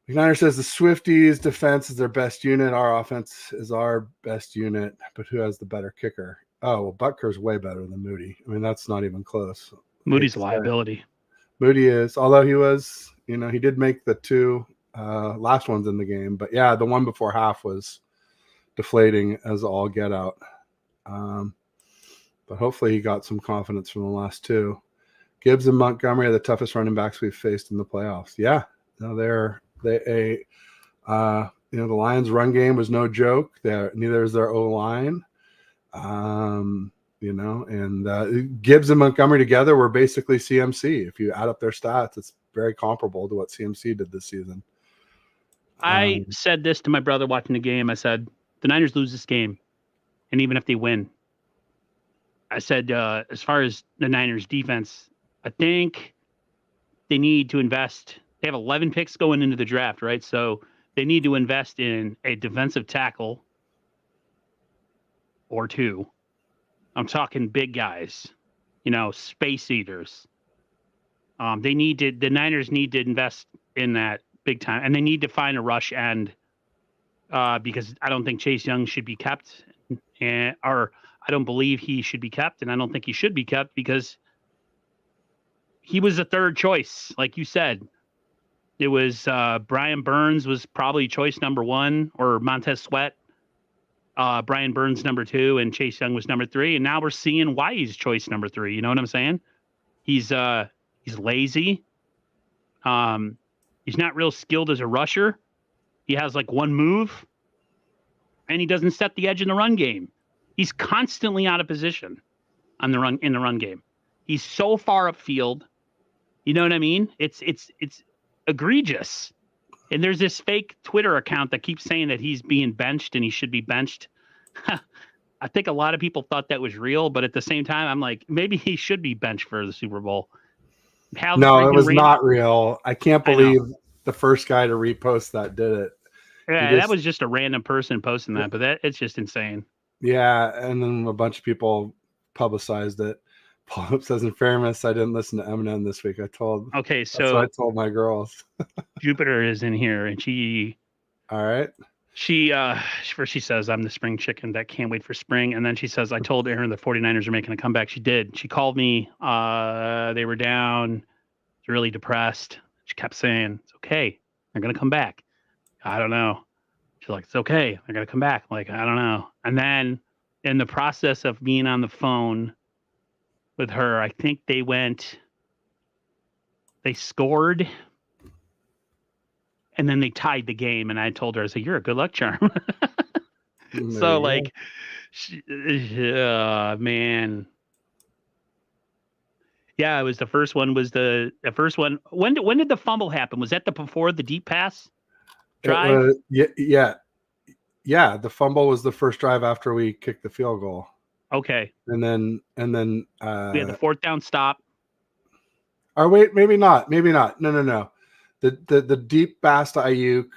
McNiner says the Swifties' defense is their best unit. Our offense is our best unit, but who has the better kicker? Oh, well, Butker's way better than Moody. I mean, that's not even close. Moody's a liability. Moody is, although he was, you know, he did make the two last ones in the game, but yeah, the one before half was deflating as all get out. But hopefully he got some confidence from the last two. Gibbs and Montgomery are the toughest running backs we've faced in the playoffs. Yeah, no, the Lions' run game was no joke. Neither is their O-line. And Gibbs and Montgomery together were basically CMC. If you add up their stats, it's very comparable to what CMC did this season. I said this to my brother watching the game. I said, the Niners lose this game, and even if they win, I said, as far as the Niners defense, I think they need to invest. They have 11 picks going into the draft, right? So they need to invest in a defensive tackle or two. I'm talking big guys, space eaters. The Niners need to invest in that big time, and they need to find a rush end because I don't think Chase Young should be kept, or I don't believe he should be kept, and I don't think he should be kept because he was the third choice, like you said. It was Brian Burns was probably choice number one, or Montez Sweat. Brian Burns number two, and Chase Young was number three, and now we're seeing why he's choice number three. You know what I'm saying? He's lazy. He's not real skilled as a rusher. He has like one move, and he doesn't set the edge in the run game. He's constantly out of position in the run game. He's so far upfield. You know what I mean? It's egregious. And there's this fake Twitter account that keeps saying that he's being benched and he should be benched. I think a lot of people thought that was real, but at the same time, I'm like, maybe he should be benched for the Super Bowl. No, it was not real. I can't believe the first guy to repost that did it. Yeah, that was just a random person posting that, but it's just insane. Yeah, and then a bunch of people publicized it. Paul says, in fairness, I didn't listen to Eminem this week. That's what I told my girls. Jupiter is in here, and she. All right. She first she says, I'm the spring chicken that can't wait for spring. And then she says, I told Aaron the 49ers are making a comeback. She did. She called me. They were down. Really depressed. She kept saying, it's okay. They're going to come back. I don't know. She's like, it's okay. They're going to come back. I'm like, I don't know. And then in the process of being on the phone with her, I think they scored. And then they tied the game, and I told her, I said, you're a good luck charm. So, like, man. Yeah, it was the first one. Was the first one. When did the fumble happen? Was that before the deep pass drive? Yeah. The fumble was the first drive after we kicked the field goal. Okay. And then we had the fourth down stop. Or wait, maybe not. No. The deep pass to Ayuk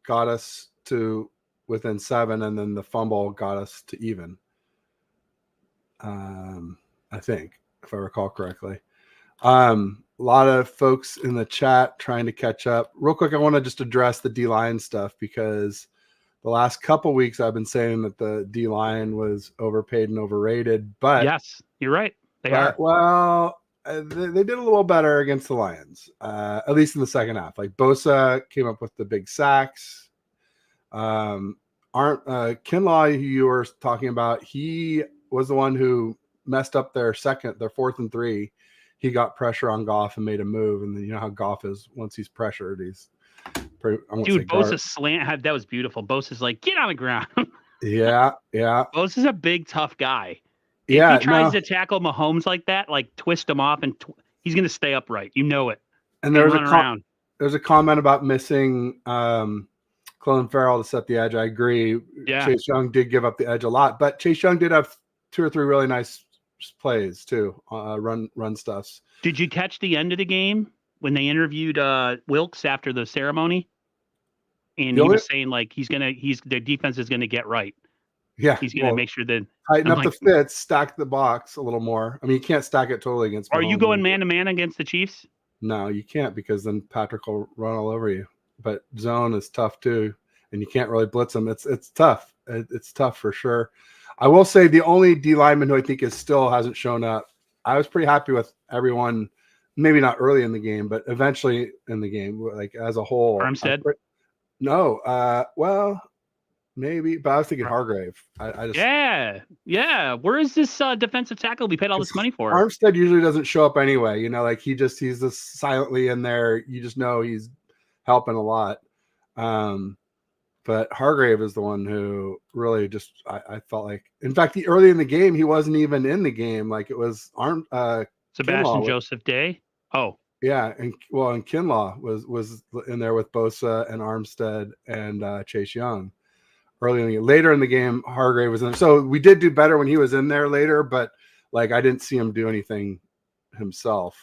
got us to within 7, and then the fumble got us to even. I think, if I recall correctly. A lot of folks in the chat trying to catch up. Real quick, I want to just address the D-line stuff because the last couple weeks I've been saying that the D-line was overpaid and overrated. But yes, you're right. They are. Well, they did a little better against the Lions, at least in the second half. Like Bosa came up with the big sacks. Kinlaw, who you were talking about, he was the one who messed up their 4th and 3. He got pressure on Goff and made a move. And then you know how Goff is once he's pressured. He's dude, Bosa slant. That was beautiful. Bosa's like, get on the ground. Yeah. Bosa's a big, tough guy. If he tries to tackle Mahomes like that, like twist him off, and he's going to stay upright. You know it. And there's a comment about missing Clelin Ferrell to set the edge. I agree. Yeah. Chase Young did give up the edge a lot, but Chase Young did have 2 or 3 really nice plays too, run stuffs. Did you catch the end of the game when they interviewed Wilkes after the ceremony? And he was saying like their defense is going to get right. Yeah, He's going to make sure that tighten I'm up like, the fits, stack the box a little more. I mean, you can't stack it totally against Mahomes. are you going man to man against the Chiefs? No, you can't, because then Patrick will run all over you. But zone is tough too, and you can't really blitz him. It's tough. It's tough for sure. I will say the only D lineman who I think still hasn't shown up. I was pretty happy with everyone. Maybe not early in the game, but eventually in the game, like as a whole. Armstead? No, well, maybe, but I was thinking Hargrave. I just yeah. Where is this defensive tackle we paid all this money for? Armstead usually doesn't show up anyway. You know, like he's just silently in there. You just know he's helping a lot. But Hargrave is the one who really just I felt like. In fact, early in the game, he wasn't even in the game. Like it was Sebastian Kinlaw Joseph Day. Oh, yeah, and Kinlaw was in there with Bosa and Armstead and Chase Young. Early in the game. Later in the game, Hargrave was in there. So we did do better when he was in there later, but like I didn't see him do anything himself.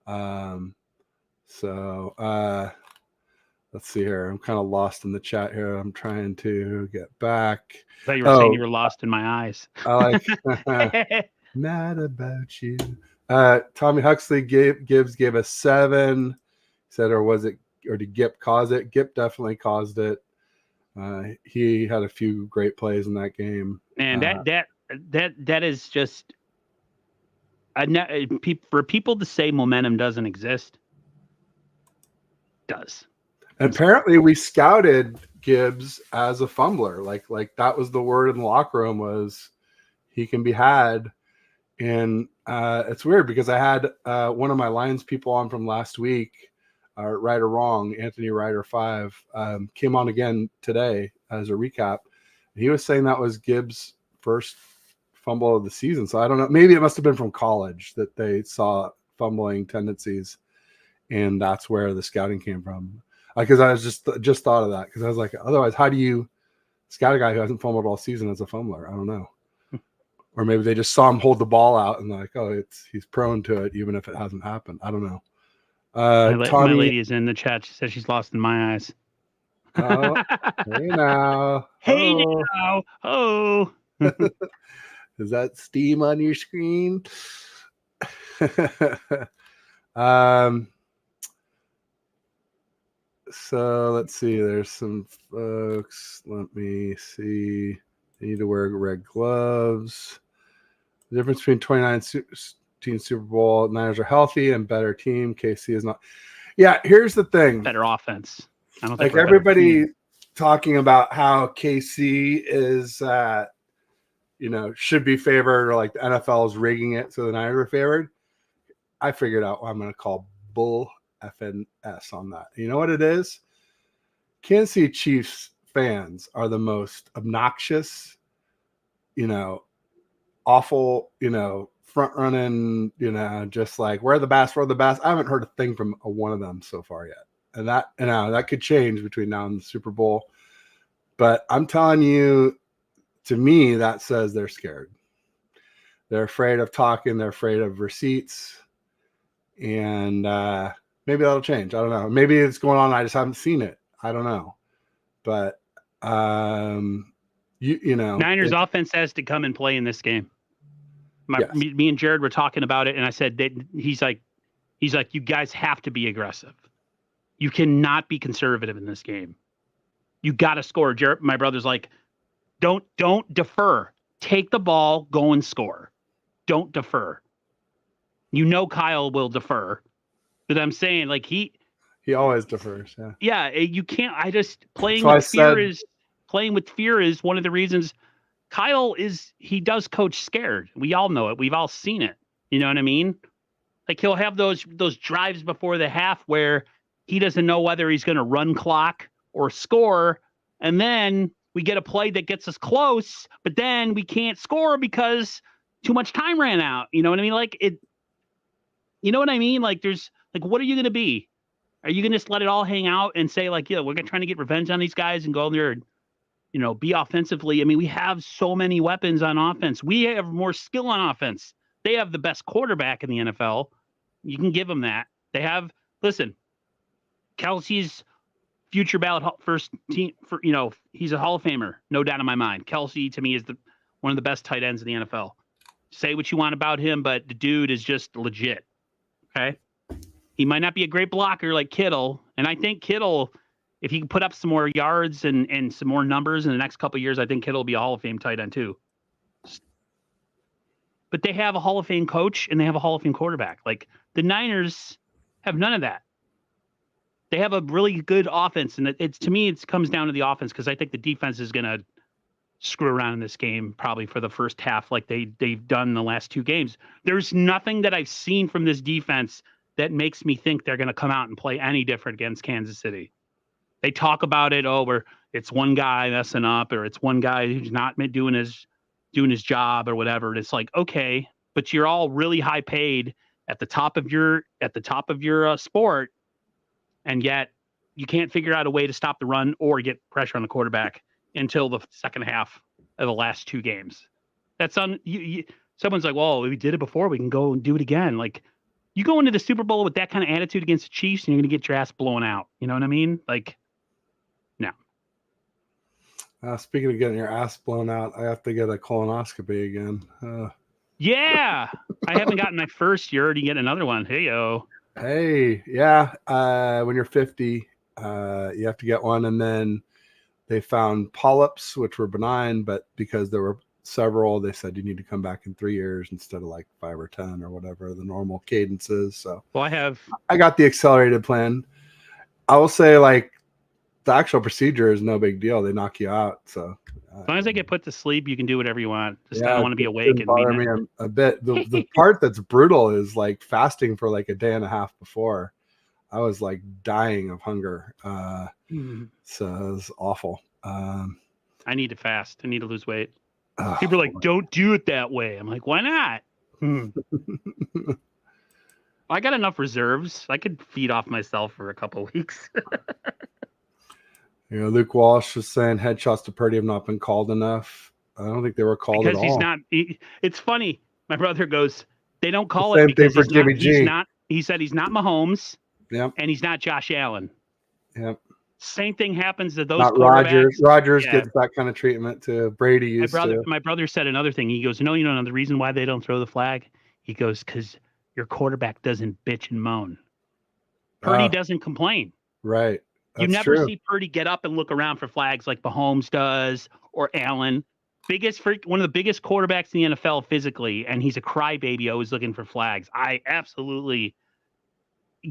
Let's see here. I'm kind of lost in the chat here. I'm trying to get back. I thought you were saying you were lost in my eyes. I like mad about you. Tommy Huxley Gibbs gave a 7. He said, or did Gip cause it? Gip definitely caused it. He had a few great plays in that game. And that is just for people to say momentum doesn't exist. Does. Apparently, we scouted Gibbs as a fumbler. Like that was the word in the locker room, was he can be had. And it's weird because I had one of my Lions people on from last week, Right or Wrong, Anthony Ryder 5, came on again today as a recap. He was saying that was Gibbs' first fumble of the season. So I don't know. Maybe it must have been from college that they saw fumbling tendencies, and that's where the scouting came from. Because I was just thought of that, because I was like, otherwise, how do you scout a guy who hasn't fumbled all season as a fumbler? I don't know. Or maybe they just saw him hold the ball out and like, oh, he's prone to it, even if it hasn't happened. I don't know. My lady is in the chat. She says she's lost in my eyes. Oh, hey now. Hey now. Oh. Is that steam on your screen? So let's see. There's some folks. Let me see. They need to wear red gloves. The difference between 2019 Super Bowl, Niners are healthy and better team. KC is not. Yeah, here's the thing. Better offense. I don't think like everybody talking about how KC is, should be favored, or like the NFL is rigging it so the Niners are favored. I figured out what I'm going to call bull FNS on that. You know what it is? Kansas City Chiefs fans are the most obnoxious, awful, front running, just like we're the best. I haven't heard a thing from one of them so far yet. And that could change between now and the Super Bowl. But I'm telling you, to me, that says they're scared. They're afraid of talking. They're afraid of receipts. And maybe that'll change. I don't know. Maybe it's going on. I just haven't seen it. I don't know. But, Niners offense has to come and play in this game. Me and Jared were talking about it, and I said that he's like, you guys have to be aggressive. You cannot be conservative in this game. You got to score. Jared, my brother's like, don't defer. Take the ball, go and score. Don't defer. Kyle will defer, but I'm saying like he always defers. Yeah. Yeah, you can't. Playing with fear is one of the reasons. Kyle he does coach scared. We all know it. We've all seen it. You know what I mean? Like he'll have those drives before the half where he doesn't know whether he's going to run clock or score. And then we get a play that gets us close, but then we can't score because too much time ran out. You know what I mean? Like it, you know what I mean? Like there's like, what are you going to be? Are you going to just let it all hang out and say like, yeah, we're trying to get revenge on these guys and go in there and, be offensively? I mean, we have so many weapons on offense. We have more skill on offense. They have the best quarterback in the NFL. You can give them that. Listen, Kelsey's future ballot first team for, he's a Hall of Famer, no doubt in my mind. Kelsey to me is one of the best tight ends in the NFL. Say what you want about him, but the dude is just legit. Okay. He might not be a great blocker like Kittle. And I think Kittle, if he can put up some more yards and some more numbers in the next couple of years, I think Kittle will be a Hall of Fame tight end too. But they have a Hall of Fame coach and they have a Hall of Fame quarterback. Like the Niners have none of that. They have a really good offense, and to me, it comes down to the offense because I think the defense is going to screw around in this game probably for the first half like they've done in the last two games. There's nothing that I've seen from this defense that makes me think they're going to come out and play any different against Kansas City. They talk about it, where it's one guy messing up or it's one guy who's not doing his job or whatever. And it's like, okay, but you're all really high paid at the top of your sport. And yet you can't figure out a way to stop the run or get pressure on the quarterback until the second half of the last two games. That's someone's like, well, we did it before. We can go and do it again. Like you go into the Super Bowl with that kind of attitude against the Chiefs and you're going to get your ass blown out. You know what I mean? Like, no. Speaking of getting your ass blown out, I have to get a colonoscopy again. Yeah. I haven't gotten my first. You're already getting another one. Hey-o. Hey, yeah. When you're 50, you have to get one. And then they found polyps, which were benign, but because there were several, they said you need to come back in 3 years instead of like 5 or 10 or whatever the normal cadence is. So well, I got the accelerated plan. I will say like the actual procedure is no big deal. They knock you out. So as long as I get put to sleep, you can do whatever you want. Just I don't want to be awake. Didn't bother me a bit. The part that's brutal is like fasting for like a day and a half before. I was like dying of hunger. So it was awful. I need to fast. I need to lose weight. People are like, don't do it that way. I'm like, why not? I got enough reserves. I could feed off myself for a couple of weeks. Luke Walsh was saying headshots to Purdy have not been called enough. I don't think they were called because at all. He's not. It's funny. My brother goes, they don't call it because for Jimmy G. He's not. He said he's not Mahomes. Yep. And he's not Josh Allen. Yep. Same thing happens to those not quarterbacks. Rodgers gets that kind of treatment too. Brady used to. My brother said another thing. He goes, no, the reason why they don't throw the flag, he goes, because your quarterback doesn't bitch and moan. Purdy doesn't complain. Right. You never see Purdy get up and look around for flags like Mahomes does or Allen. One of the biggest quarterbacks in the NFL physically, and he's a crybaby always looking for flags. I absolutely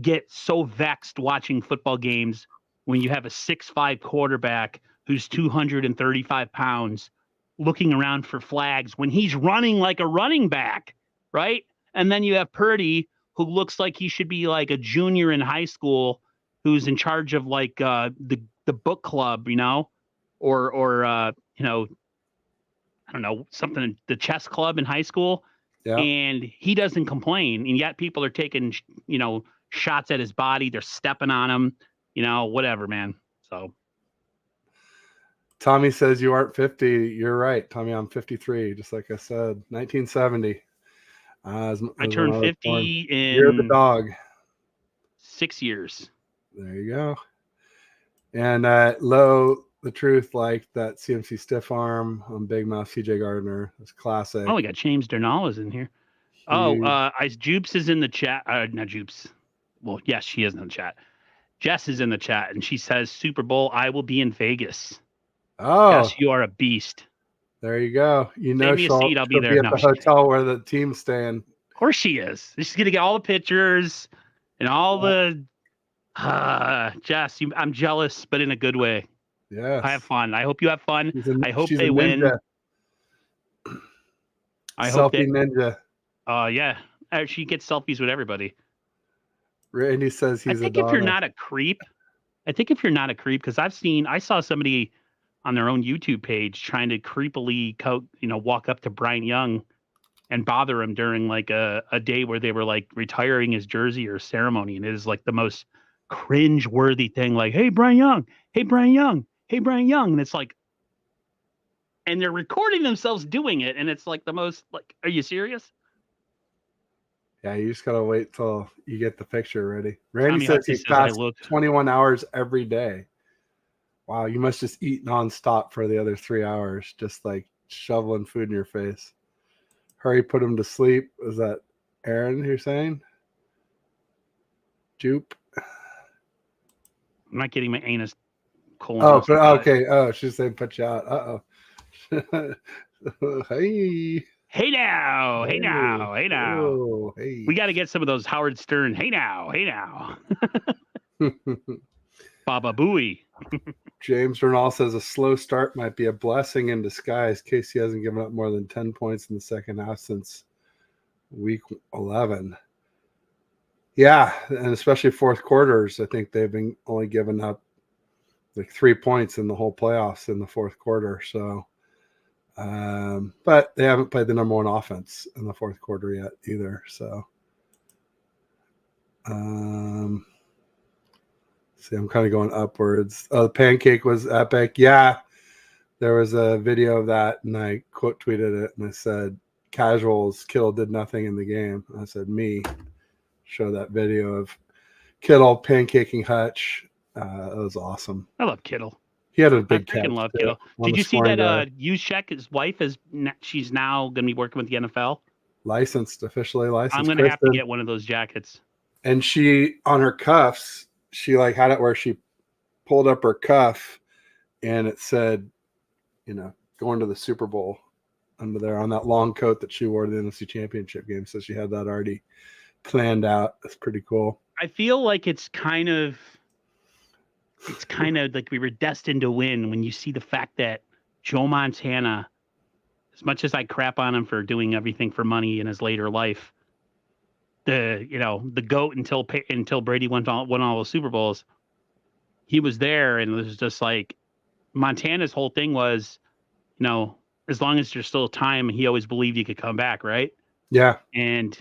get so vexed watching football games when you have a 6'5" quarterback who's 235 pounds looking around for flags when he's running like a running back, right? And then you have Purdy, who looks like he should be like a junior in high school, who's in charge of like the book club, or I don't know, something, the chess club in high school. Yeah. And he doesn't complain. And yet people are taking, shots at his body. They're stepping on him, whatever, man. So Tommy says you aren't 50. You're right, Tommy. I'm 53, just like I said. 1970. I turned 50 in You're the dog. 6 years. There you go. And Low, the truth, like that CMC stiff arm on Big Mouth CJ Gardner. It's classic. Oh, we got James Dernal is in here. Jupes is in the chat. Not Jupes. Well, yes, she is in the chat. Jess is in the chat, and she says, Super Bowl, I will be in Vegas. Oh. Yes, you are a beast. There you go. Save me a seat, I'll be there. Be at the hotel where the team's staying. Of course she is. She's going to get all the pictures and all the... Jess, I'm jealous, but in a good way. Yes. I have fun. I hope you have fun. I hope they win. I hope Selfie ninja. Yeah. She gets selfies with everybody. Randy says he's a I think if you're not a creep, because I saw somebody on their own YouTube page trying to creepily walk up to Brian Young and bother him during like a day where they were like retiring his jersey or ceremony. And it is like the most cringe-worthy thing, like, hey, Brian Young, hey, Brian Young, hey, Brian Young. And it's like, and they're recording themselves doing it. And it's like the most, like, are you serious? Yeah, you just got to wait till you get the picture ready. Randy says he fasts 21 hours every day. Wow, you must just eat nonstop for the other 3 hours, just like shoveling food in your face. Hurry, put him to sleep. Is that Aaron you're saying? Jupe? I'm not getting my anus colon. Oh, but okay. Oh, she's saying put you out. Uh-oh. Hey. Hey now, hey now, hey now. Oh, hey. We got to get some of those Howard Stern. Hey now, hey now. Baba Booey. James Bernal says a slow start might be a blessing in disguise. Casey hasn't given up more than 10 points in the second half since week 11. Yeah, and especially fourth quarters. I think they've been only given up like 3 points in the whole playoffs in the fourth quarter. So, but they haven't played the number one offense in the fourth quarter yet either. So, see, I'm kind of going upwards. Oh, the pancake was epic. Yeah, there was a video of that, and I quote tweeted it, and I said, "Casuals, Kittle did nothing in the game." I said, "Me." Show that video of Kittle pancaking Hutch. It was awesome. I love Kittle. He had a big I catch. freaking love Kittle. Did you see that Juszczyk, his wife, she's now going to be working with the NFL? Officially licensed. I'm going to have to get one of those jackets. And she, on her cuffs, she like had it where she pulled up her cuff and it said, going to the Super Bowl under there on that long coat that she wore to the NFC Championship game. So she had that already planned out. That's pretty cool. I feel like it's kind of like we were destined to win when you see the fact that Joe Montana, as much as I crap on him for doing everything for money in his later life, the GOAT until Brady won all those Super Bowls, he was there, and it was just like Montana's whole thing was, as long as there's still time, he always believed he could come back, right? Yeah. And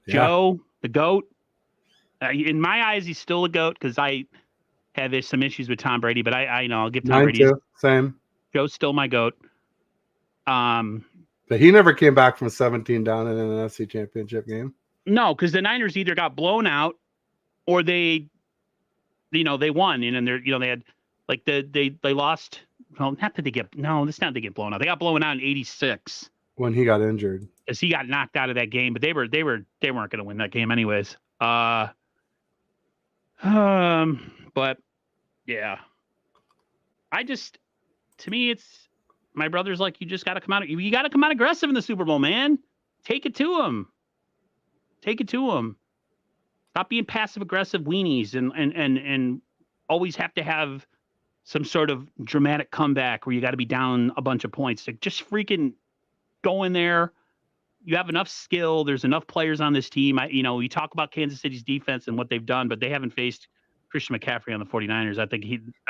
Joe, the GOAT, in my eyes, he's still a GOAT because I have some issues with Tom Brady, but I'll give Tom Brady. Same. Joe's still my GOAT. But he never came back from 17 down in an NFC Championship game. No, because the Niners either got blown out or they won, and they had like they lost. Well, not that they get it's not they get blown out. They got blown out in '86 when he got injured, as he got knocked out of that game. But they weren't going to win that game anyways. But yeah, to me, it's my brother's like, you just got to come out. You got to come out aggressive in the Super Bowl, man. Take it to him. Stop being passive aggressive weenies and always have to have some sort of dramatic comeback where you got to be down a bunch of points. Like, just freaking go in there. You have enough skill. There's enough players on this team. We talk about Kansas City's defense and what they've done, but they haven't faced Christian McCaffrey on the 49ers. I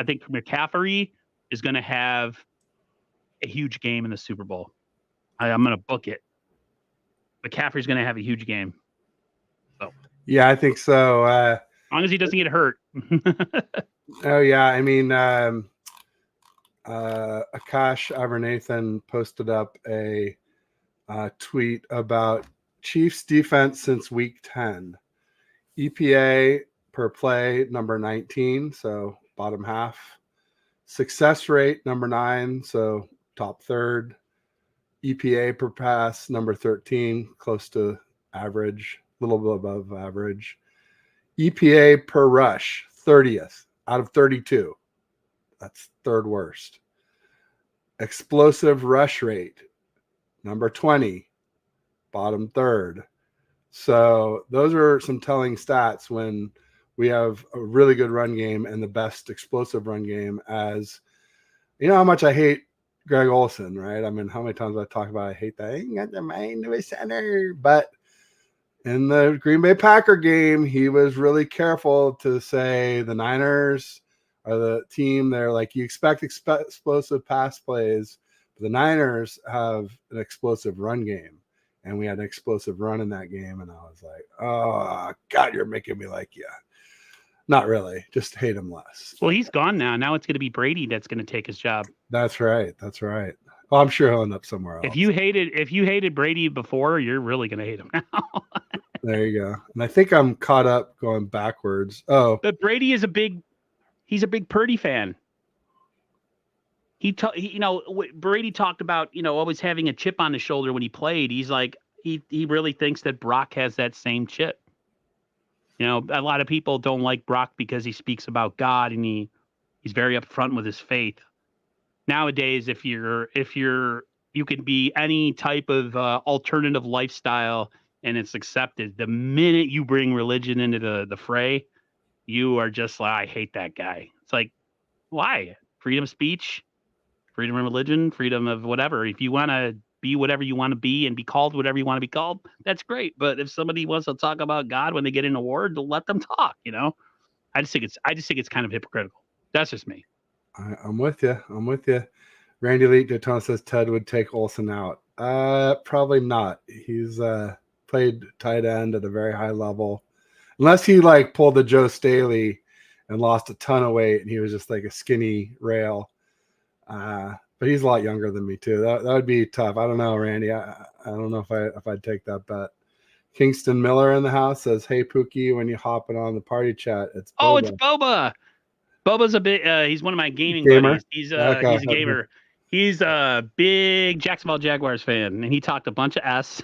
think McCaffrey is going to have a huge game in the Super Bowl. I'm going to book it. McCaffrey's going to have a huge game. So. Yeah, I think so. As long as he doesn't get hurt. Oh yeah, I mean, Akash Abernathan posted up a tweet about Chiefs defense since week 10. EPA per play number 19, so bottom half. Success rate number 9, so top third. EPA per pass number 13, close to average, a little bit above average. EPA per rush 30th out of 32. That's third worst. Explosive rush rate number 20, bottom third. So those are some telling stats when we have a really good run game and the best explosive run game. As you know how much I hate Greg Olsen, right? I mean, how many times I talk about I hate that. He got the mind of a center. But in the Green Bay Packer game, he was really careful to say the Niners are the team. They're like, you expect explosive pass plays, but the Niners have an explosive run game. And we had an explosive run in that game. And I was like, oh, God, you're making me like you. Not really. Just hate him less. Well, he's gone now. Now it's going to be Brady that's going to take his job. That's right. Well, I'm sure he'll end up somewhere else. If you hated Brady before, you're really going to hate him now. There you go. And I think I'm caught up going backwards. Oh. But Brady is a big He's a big Purdy fan. Brady talked about, always having a chip on his shoulder when he played. He's like, he really thinks that Brock has that same chip. A lot of people don't like Brock because he speaks about God and he's very upfront with his faith. Nowadays, if you can be any type of alternative lifestyle and it's accepted. The minute you bring religion into the fray, you are just like, I hate that guy. It's like, why? Freedom of speech, freedom of religion, freedom of whatever. If you want to be whatever you want to be and be called whatever you want to be called, that's great. But if somebody wants to talk about God when they get in a war, to let them talk. I just think it's kind of hypocritical. That's just me. I'm with you. Randy Lee Daytona says Ted would take Olsen out. Probably not. He's played tight end at a very high level, unless he like pulled the Joe Staley and lost a ton of weight and he was just like a skinny rail. But he's a lot younger than me too. That would be tough. I don't know, Randy. I don't know if I'd take that bet. Kingston Miller in the house says, "Hey Pookie, when you hopping on the party chat, it's Boba." Oh, it's Boba. Boba's a bit. He's one of my gaming buddies. He's a gamer. He's a big Jacksonville Jaguars fan, and he talked a bunch of S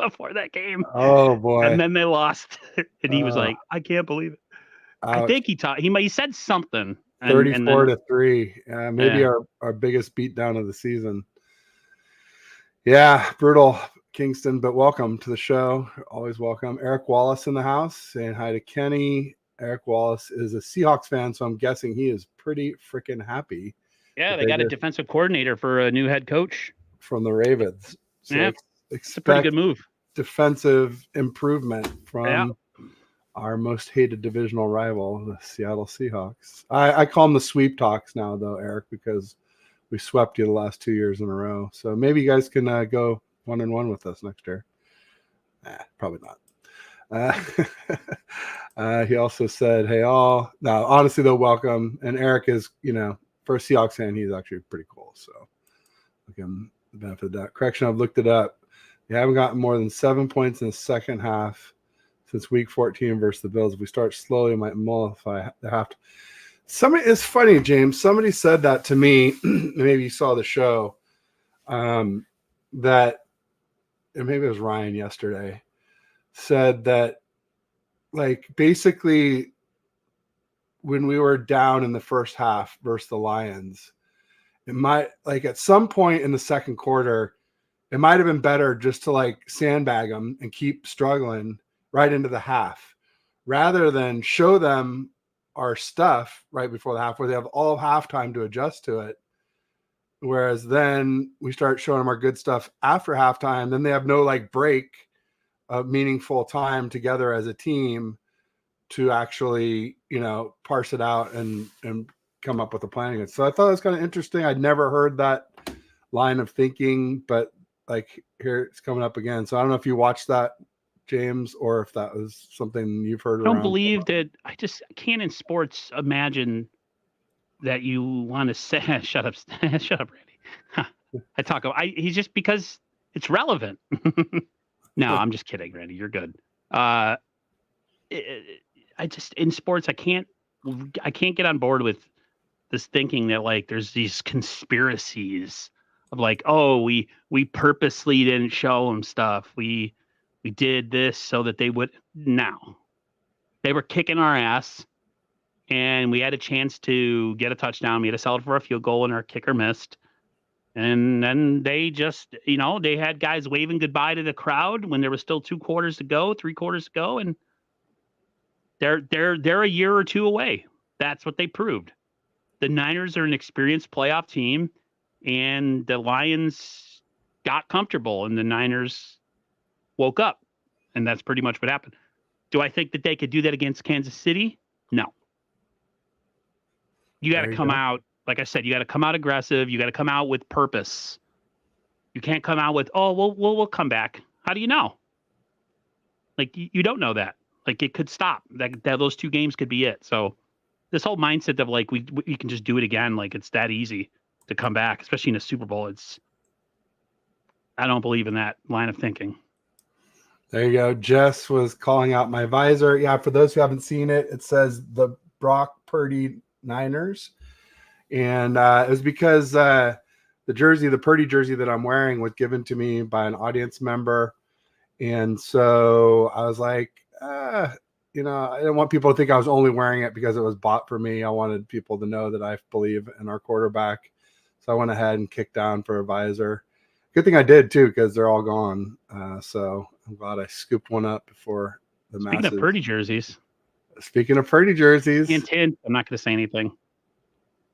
before that game. Oh boy! And then they lost, and he was like, "I can't believe it." Ouch. I think he said something. 34-3. Maybe our biggest beatdown of the season. Yeah, brutal, Kingston. But welcome to the show. Always welcome. Eric Wallace in the house saying hi to Kenny. Eric Wallace is a Seahawks fan, so I'm guessing he is pretty freaking happy. Yeah, they got a defensive coordinator for a new head coach from the Ravens. So yeah, it's a pretty good move. Defensive improvement from our most hated divisional rival, the Seattle Seahawks. I call them the sweep talks now, though, Eric, because we swept you the last 2 years in a row. So maybe you guys can go 1-1 with us next year. Probably not. He also said, "Hey, all." Now, honestly, though, welcome. And Eric is, for a Seahawks fan, he's actually pretty cool. So, I'll give him the benefit of that. Correction, I've looked it up. You haven't gotten more than 7 points in the second half since week 14 versus the Bills. If we start slowly, it might mollify the half. It's funny, James. Somebody said that to me. Maybe you saw the show. That, and maybe it was Ryan yesterday, said that, like, basically when we were down in the first half versus the Lions, it might, like, at some point in the second quarter, it might have been better just to like sandbag them and keep struggling right into the half rather than show them our stuff right before the half where they have all of halftime to adjust to it. Whereas then we start showing them our good stuff after halftime. Then they have no like break of meaningful time together as a team to actually, parse it out and come up with a plan against. So I thought it was kind of interesting. I'd never heard that line of thinking, but like here it's coming up again. So I don't know if you watched that, James, or if that was something you've heard. I don't believe that. I can't in sports imagine that you want to say, shut up, Randy. He's just because it's relevant. No, I'm just kidding, Randy. You're good. In sports, I can't get on board with this thinking that like there's these conspiracies of like, oh, we purposely didn't show them stuff. We did this so that they would. No, they were kicking our ass, and we had a chance to get a touchdown. We had to sell it for a field goal, and our kicker missed. And then they just, they had guys waving goodbye to the crowd when there was still 3 quarters to go, and they're a year or two away. That's what they proved. The Niners are an experienced playoff team, and the Lions got comfortable, and the Niners woke up, and that's pretty much what happened. Do I think that they could do that against Kansas City? No. You got to come out, like I said, you got to come out aggressive. You got to come out with purpose. You can't come out with, oh, we'll come back. How do you know? Like, you don't know that. Like, it could stop. That those 2 games could be it. So this whole mindset of like we can just do it again, like it's that easy to come back, especially in a Super Bowl. I don't believe in that line of thinking. There you go. Jess was calling out my visor. Yeah, for those who haven't seen it, it says the Brock Purdy Niners. And it was because the Purdy jersey that I'm wearing was given to me by an audience member. And so I was like, I didn't want people to think I was only wearing it because it was bought for me. I wanted people to know that I believe in our quarterback. So I went ahead and kicked down for a visor. Good thing I did too, because they're all gone. So I'm glad I scooped one up before the Speaking masses. of Purdy jerseys. Speaking of Purdy jerseys. Hint, hint. I'm not going to say anything.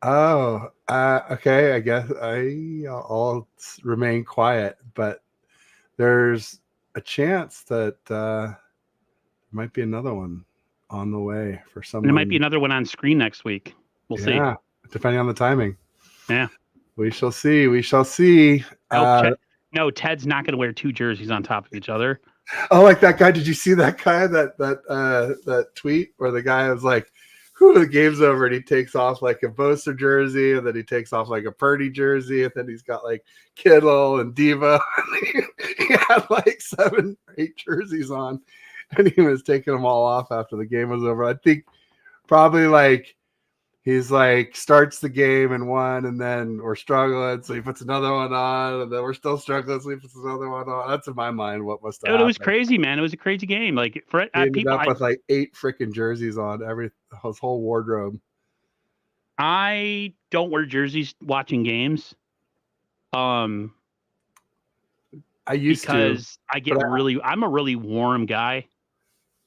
Oh, okay. I guess I'll remain quiet, but there's a chance that there might be another one on the way for someone. And there might be another one on screen next week. We'll see. Yeah, depending on the timing. Yeah. We shall see. We shall see. No, Ted's not going to wear two jerseys on top of each other. Oh, like that guy. Did you see that guy? That tweet where the guy was like, the game's over, and he takes off like a Bosa jersey, and then he takes off like a Purdy jersey, and then he's got like Kittle and Diva. He had like 7 or 8 jerseys on, and he was taking them all off after the game was over. I think probably like he's like starts the game and won, and then we're struggling, so he puts another one on, and then we're still struggling, so he puts another one on. That's in my mind what must have happened. It was crazy, man. It was a crazy game. Like for he ended up with like 8 freaking jerseys on his whole wardrobe. I don't wear jerseys watching games. I used because I get I'm a really warm guy.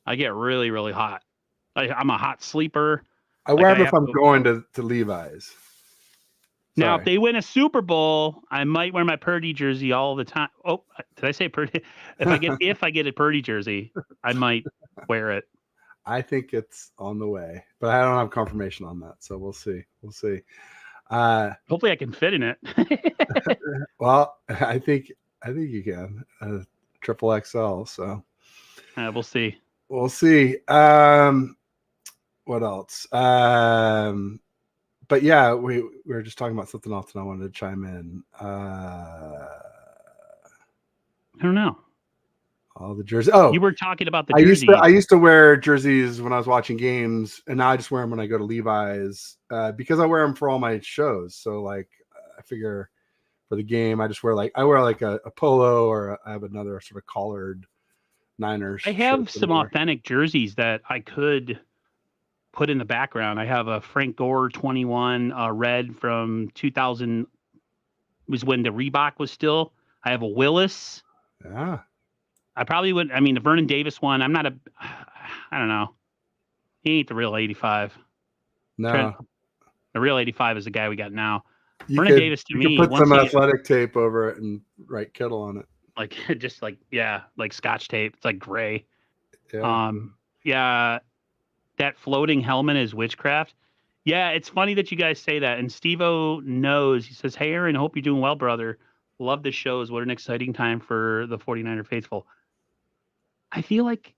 I get really, really hot. I'm a hot sleeper. I wear them if I'm going to Levi's. Now, if they win a Super Bowl, I might wear my Purdy jersey all the time. Oh, did I say Purdy? If I get a Purdy jersey, I might wear it. I think it's on the way, but I don't have confirmation on that, so we'll see. We'll see. Hopefully, I can fit in it. Well, I think you can. Triple XL. So we'll see. We'll see. What else? But yeah, we were just talking about something else, and I wanted to chime in. I don't know. All the jerseys. Oh, you were talking about the jerseys. I used to wear jerseys when I was watching games, and now I just wear them when I go to Levi's because I wear them for all my shows. So like, I figure for the game, I wear like a polo, or I have another sort of collared Niners. I have some authentic jerseys that I could put in the background. I have a Frank Gore 21 red from 2000, was when the Reebok was still. I have a Willis. Yeah. I probably would. I mean, the Vernon Davis one. I don't know. He ain't the real 85. No. The real 85 is the guy we got now. Vernon Davis to me. Put some athletic tape over it and write Kittle on it. Like just like Scotch tape. It's like gray. Yeah. Yeah. That floating helmet is witchcraft. Yeah, it's funny that you guys say that. And Steve-O knows. He says, "Hey, Aaron, hope you're doing well, brother. Love the shows. What an exciting time for the 49er faithful." I feel like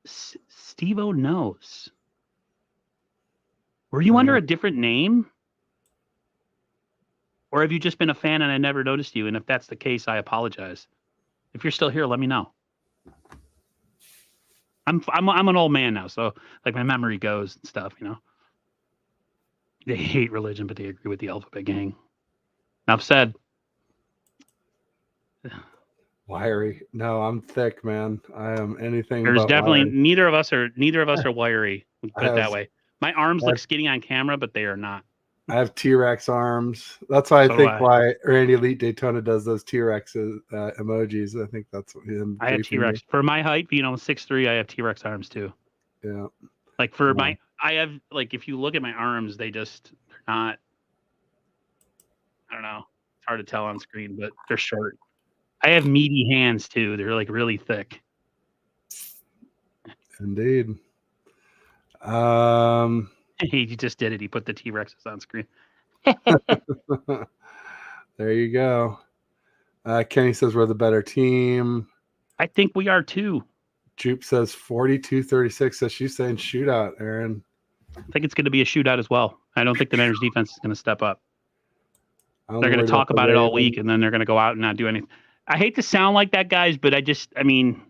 Steve-O knows. Were you under a different name? Or have you just been a fan and I never noticed you? And if that's the case, I apologize. If you're still here, let me know. I'm an old man now, so like my memory goes and stuff, you know. They hate religion, but they agree with the Alphabet Gang. Enough said. Wiry. No, I'm thick, man. I am anything. There's definitely wiry. neither of us are wiry. Put it that way. My arms look skinny on camera, but they are not. I have T-Rex arms. That's why I think why Randy Elite Daytona does those T-Rex emojis. I think that's what I have T-Rex. For my height, 6'3", I have T-Rex arms too. Yeah. Like for I have like if you look at my arms, they're not. I don't know. It's hard to tell on screen, but they're short. I have meaty hands too. They're like really thick. Indeed. He just did it. He put the T-Rexes on screen. There you go. Kenny says we're the better team. I think we are too. Jupe says 42-36. So she's saying shootout, Aaron. I think it's going to be a shootout as well. I don't think the Niners defense is going to step up. They're going to talk about it all week, and then they're going to go out and not do anything. I hate to sound like that, guys, but I mean,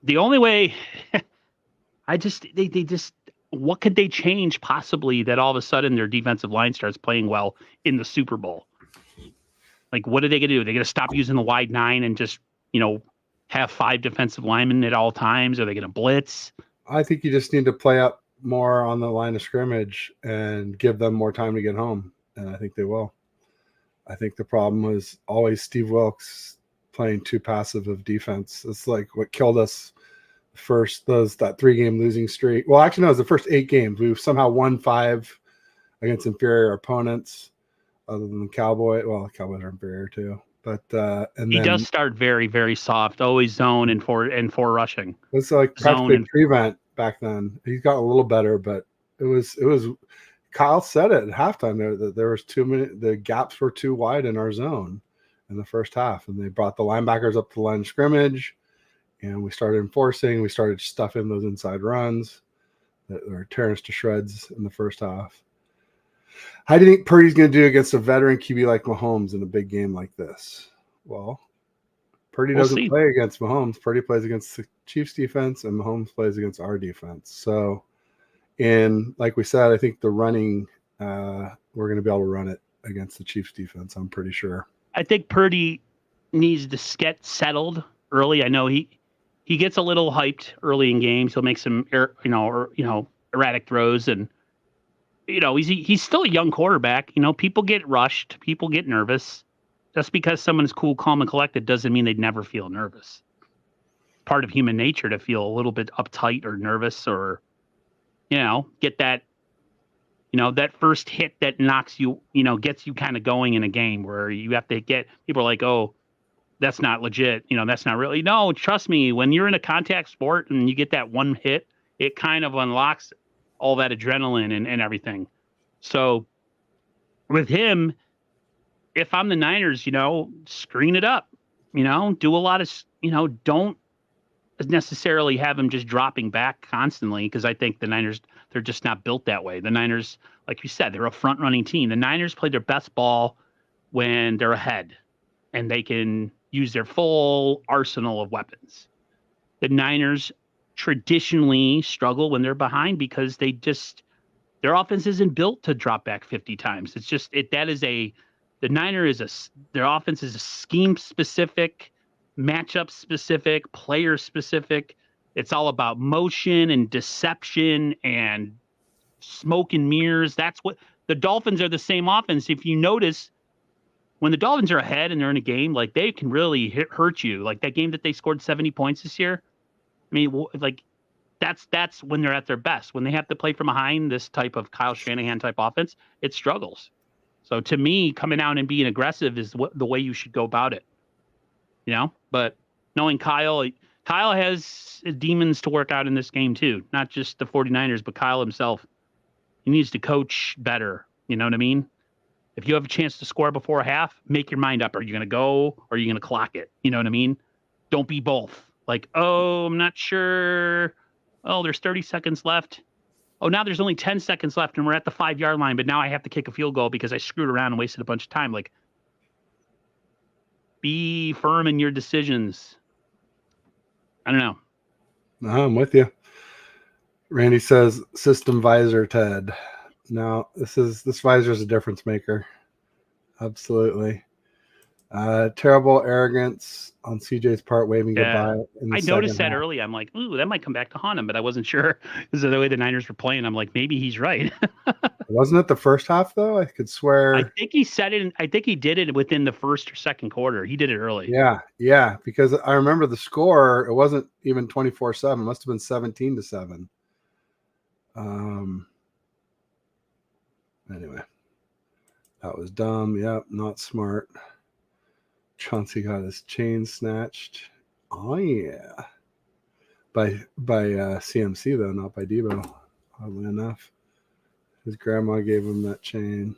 the only way they just what could they change possibly that all of a sudden their defensive line starts playing well in the Super Bowl? Like, what are they going to do? They're going to stop using the wide nine and just, have 5 defensive linemen at all times? Are they going to blitz? I think you just need to play up more on the line of scrimmage and give them more time to get home. And I think they will. I think the problem was always Steve Wilkes playing too passive of defense. It's like what killed us first, that 3-game losing streak. Well, actually, no, it was the first 8 games. We've somehow won 5 against inferior opponents other than the Cowboys. Well, the Cowboys are inferior too. But He does start very, very soft, always zone and four rushing. It's like practically a prevent back then. He's got a little better, but it was Kyle said it at halftime there that there was the gaps were too wide in our zone in the first half, and they brought the linebackers up to the line of scrimmage, and we started enforcing. We started stuffing those inside runs that were tearing us to shreds in the first half. How do you think Purdy's going to do against a veteran QB like Mahomes in a big game like this? Well, Purdy doesn't play against Mahomes. Purdy plays against the Chiefs defense, and Mahomes plays against our defense. So, like we said, I think the running, we're going to be able to run it against the Chiefs defense. I'm pretty sure. I think Purdy needs to get settled early. I know he gets a little hyped early in games. He'll make some erratic throws, and he's still a young quarterback. People get rushed, people get nervous. Just because someone's cool, calm, and collected doesn't mean they'd never feel nervous. Part of human nature to feel a little bit uptight or nervous, or get that that first hit that knocks you, gets you kind of going in a game where you have to get people are like, oh, that's not legit. That's not really. No, trust me, when you're in a contact sport and you get that one hit, it kind of unlocks all that adrenaline and everything. So with him, if I'm the Niners, screen it up, do a lot of, don't necessarily have him just dropping back constantly, because I think the Niners, they're just not built that way. The Niners, like you said, they're a front running team. The Niners play their best ball when they're ahead and they can use their full arsenal of weapons. The Niners traditionally struggle when they're behind because their offense isn't built to drop back 50 times. It's just their offense is a scheme specific, matchup specific, player specific. It's all about motion and deception and smoke and mirrors. That's what the Dolphins are. The same offense. If you notice, when the Dolphins are ahead and they're in a game, like, they can really hurt you. Like that game that they scored 70 points this year. I mean, like, that's when they're at their best. When they have to play from behind, this type of Kyle Shanahan type offense, it struggles. So to me, coming out and being aggressive is the way you should go about it. But knowing Kyle has demons to work out in this game too. Not just the 49ers, but Kyle himself. He needs to coach better. You know what I mean? If you have a chance to score before a half, make your mind up. Are you going to go or are you going to clock it? You know what I mean? Don't be both. Like, oh, I'm not sure. Oh, there's 30 seconds left. Oh, now there's only 10 seconds left and we're at the 5-yard line, but now I have to kick a field goal because I screwed around and wasted a bunch of time. Like, be firm in your decisions. I don't know. No, I'm with you. Randy says system visor, Ted. No, this visor is a difference maker. Absolutely. Terrible arrogance on CJ's part, waving goodbye. I noticed that early. I'm like, ooh, that might come back to haunt him, but I wasn't sure because of the way the Niners were playing. I'm like, maybe he's right. Wasn't it the first half though? I could swear. I think he said it. I think he did it within the first or second quarter. He did it early. Yeah. Because I remember the score. It wasn't even 24-7. It must have been 17-7. Anyway, that was dumb. Yep, not smart. Chauncey got his chain snatched. Oh yeah, by CMC though, not by Debo. Oddly enough, his grandma gave him that chain.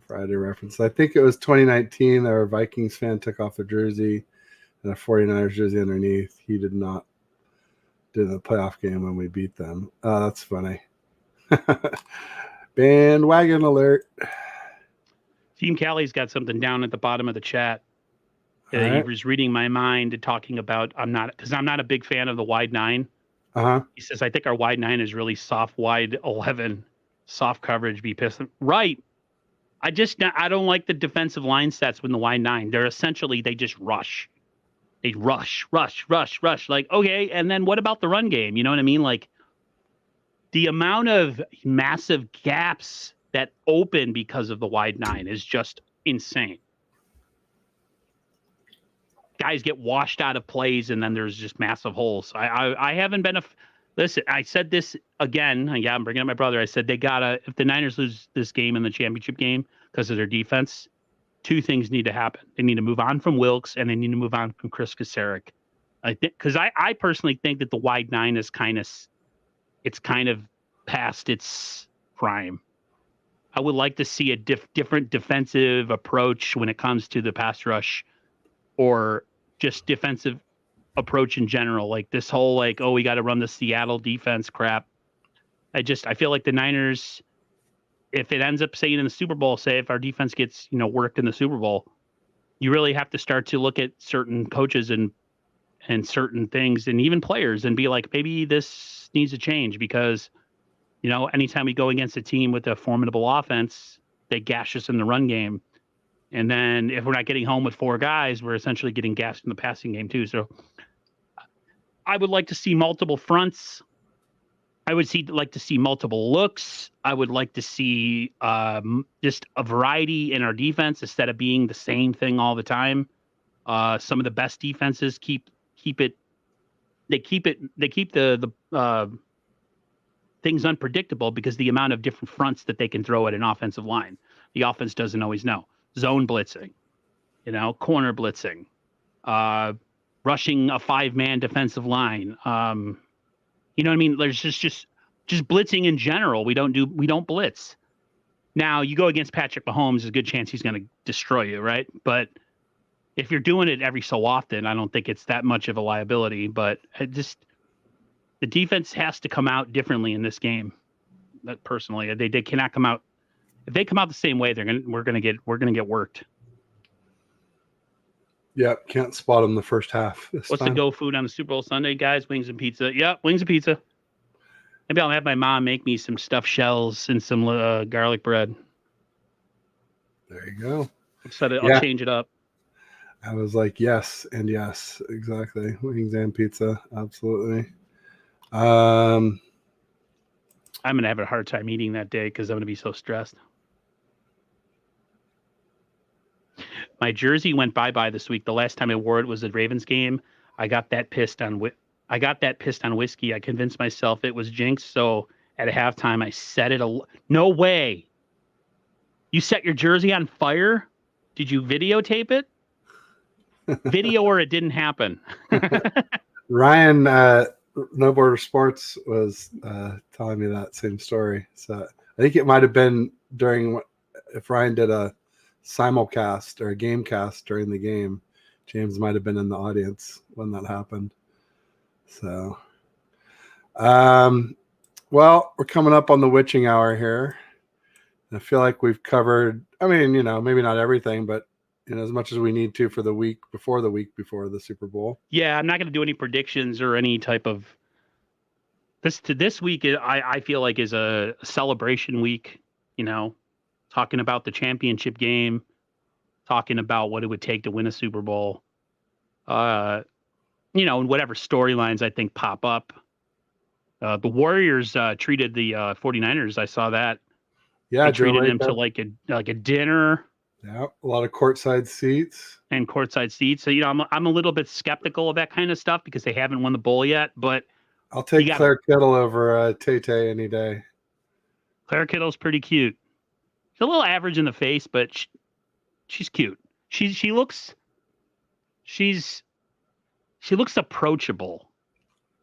Friday reference. I think it was 2019. Our Vikings fan took off a jersey and a 49ers jersey underneath. He did not do the playoff game when we beat them. Oh, that's funny. Bandwagon alert. Team Callie's got something down at the bottom of the chat. He was reading my mind and talking about I'm not a big fan of the wide nine. Uh-huh. He says, I think our wide 9 is really soft, wide 11, soft coverage, be pissed. Right. I don't like the defensive line sets with the wide 9. They're essentially, they just rush. They rush, rush, rush, rush. Like, okay. And then what about the run game? You know what I mean? Like the amount of massive gaps that open because of the wide 9 is just insane. Guys get washed out of plays and then there's just massive holes. I haven't been listen, I said this again. Yeah, I'm bringing up my brother. I said they gotta, if the Niners lose this game in the championship game because of their defense, two things need to happen. They need to move on from Wilkes and they need to move on from Chris Kasarik. I think because I personally think that the wide 9 is kind of past its prime. I would like to see a different defensive approach when it comes to the pass rush or just defensive approach in general. Like this whole like, oh, we got to run the Seattle defense crap. I feel like the Niners, if it ends up saying in the Super Bowl, say if our defense gets, worked in the Super Bowl, you really have to start to look at certain coaches and certain things and even players and be like, maybe this needs to change because, anytime we go against a team with a formidable offense, they gash us in the run game. And then if we're not getting home with 4 guys, we're essentially getting gassed in the passing game too. So I would like to see multiple fronts. I would like to see multiple looks. I would like to see just a variety in our defense instead of being the same thing all the time. Some of the best defenses keep it. They keep the things unpredictable because the amount of different fronts that they can throw at an offensive line. The offense doesn't always know. Zone blitzing, corner blitzing, rushing a 5-man defensive line. You know what I mean? There's just blitzing in general. We don't blitz. Now you go against Patrick Mahomes, there's a good chance he's going to destroy you, right? But if you're doing it every so often, I don't think it's that much of a liability. But the defense has to come out differently in this game. That personally, they cannot come out. If they come out the same way, we're gonna get worked. Yep, can't spot them the first half. What's the go food on the Super Bowl Sunday, guys? Wings and pizza. Yep, wings and pizza. Maybe I'll have my mom make me some stuffed shells and some garlic bread. There you go. I'll change it up. I was like, yes and yes, exactly. Wings and pizza, absolutely. I'm gonna have a hard time eating that day because I'm gonna be so stressed. My jersey went bye-bye this week. The last time I wore it was the Ravens game. I got that pissed on whiskey. I convinced myself it was jinx. So at halftime, I set it. No way. You set your jersey on fire? Did you videotape it? Video or it didn't happen. Ryan, No Border Sports was telling me that same story. So I think it might have been if Ryan did a simulcast or a game cast during the game, James might have been in the audience when that happened. So, well, we're coming up on the witching hour here. I feel like we've covered, maybe not everything, but as much as we need to for the week before the Super Bowl. Yeah, I'm not going to do any predictions or any type of this week. I feel like is a celebration week, talking about the championship game, talking about what it would take to win a Super Bowl, and whatever storylines I think pop up. The Warriors treated the 49ers. I saw that. Yeah, they treated them to like a dinner. Yeah, a lot of courtside seats. So I'm a little bit skeptical of that kind of stuff because they haven't won the bowl yet. But I'll take Claire Kittle over Tay any day. Claire Kittle's pretty cute. She's a little average in the face, but she's cute. She looks approachable.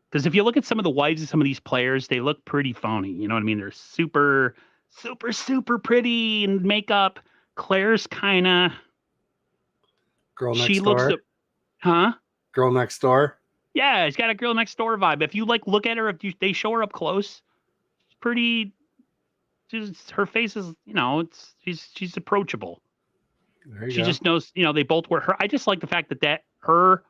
Because if you look at some of the wives of some of these players, they look pretty phony. You know what I mean? They're super, super, super pretty in makeup. Claire's kind of girl next door. Girl next door. Yeah, she's got a girl next door vibe. If you look at her, they show her up close, it's pretty. Her face is, she's approachable. She just knows, they both were her. I just like the fact that her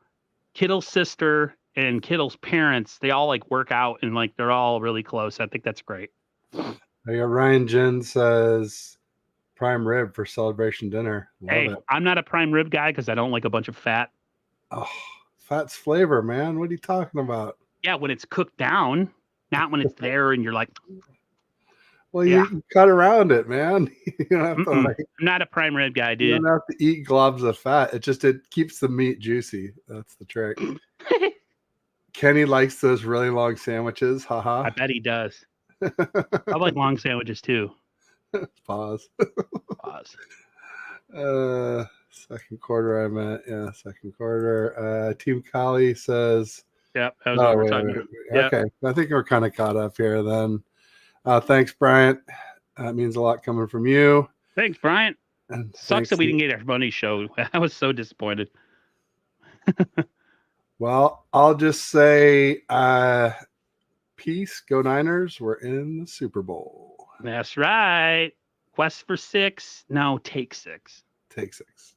Kittle's sister and Kittle's parents, they all like work out and like they're all really close. I think that's great. I got Ryan Jen says prime rib for celebration dinner. Love it. I'm not a prime rib guy because I don't like a bunch of fat. Oh, fat's flavor, man. What are you talking about? Yeah, when it's cooked down, not when it's there and you're like, well, you cut around it, man. You don't have to, I'm not a prime rib guy, dude. You don't have to eat globs of fat. It keeps the meat juicy. That's the trick. Kenny likes those really long sandwiches. Haha. I bet he does. I like long sandwiches too. Pause. Pause. Second quarter, I meant. Yeah, second quarter. Team Kali says. Yep, that was what we're talking about. Okay, I think we're kind of caught up here then. Thanks, Bryant. That means a lot coming from you. Thanks, Bryant. And sucks that we didn't get our money show. I was so disappointed. Well, I'll just say peace. Go Niners. We're in the Super Bowl. That's right. Quest for 6. No, take 6. Take 6.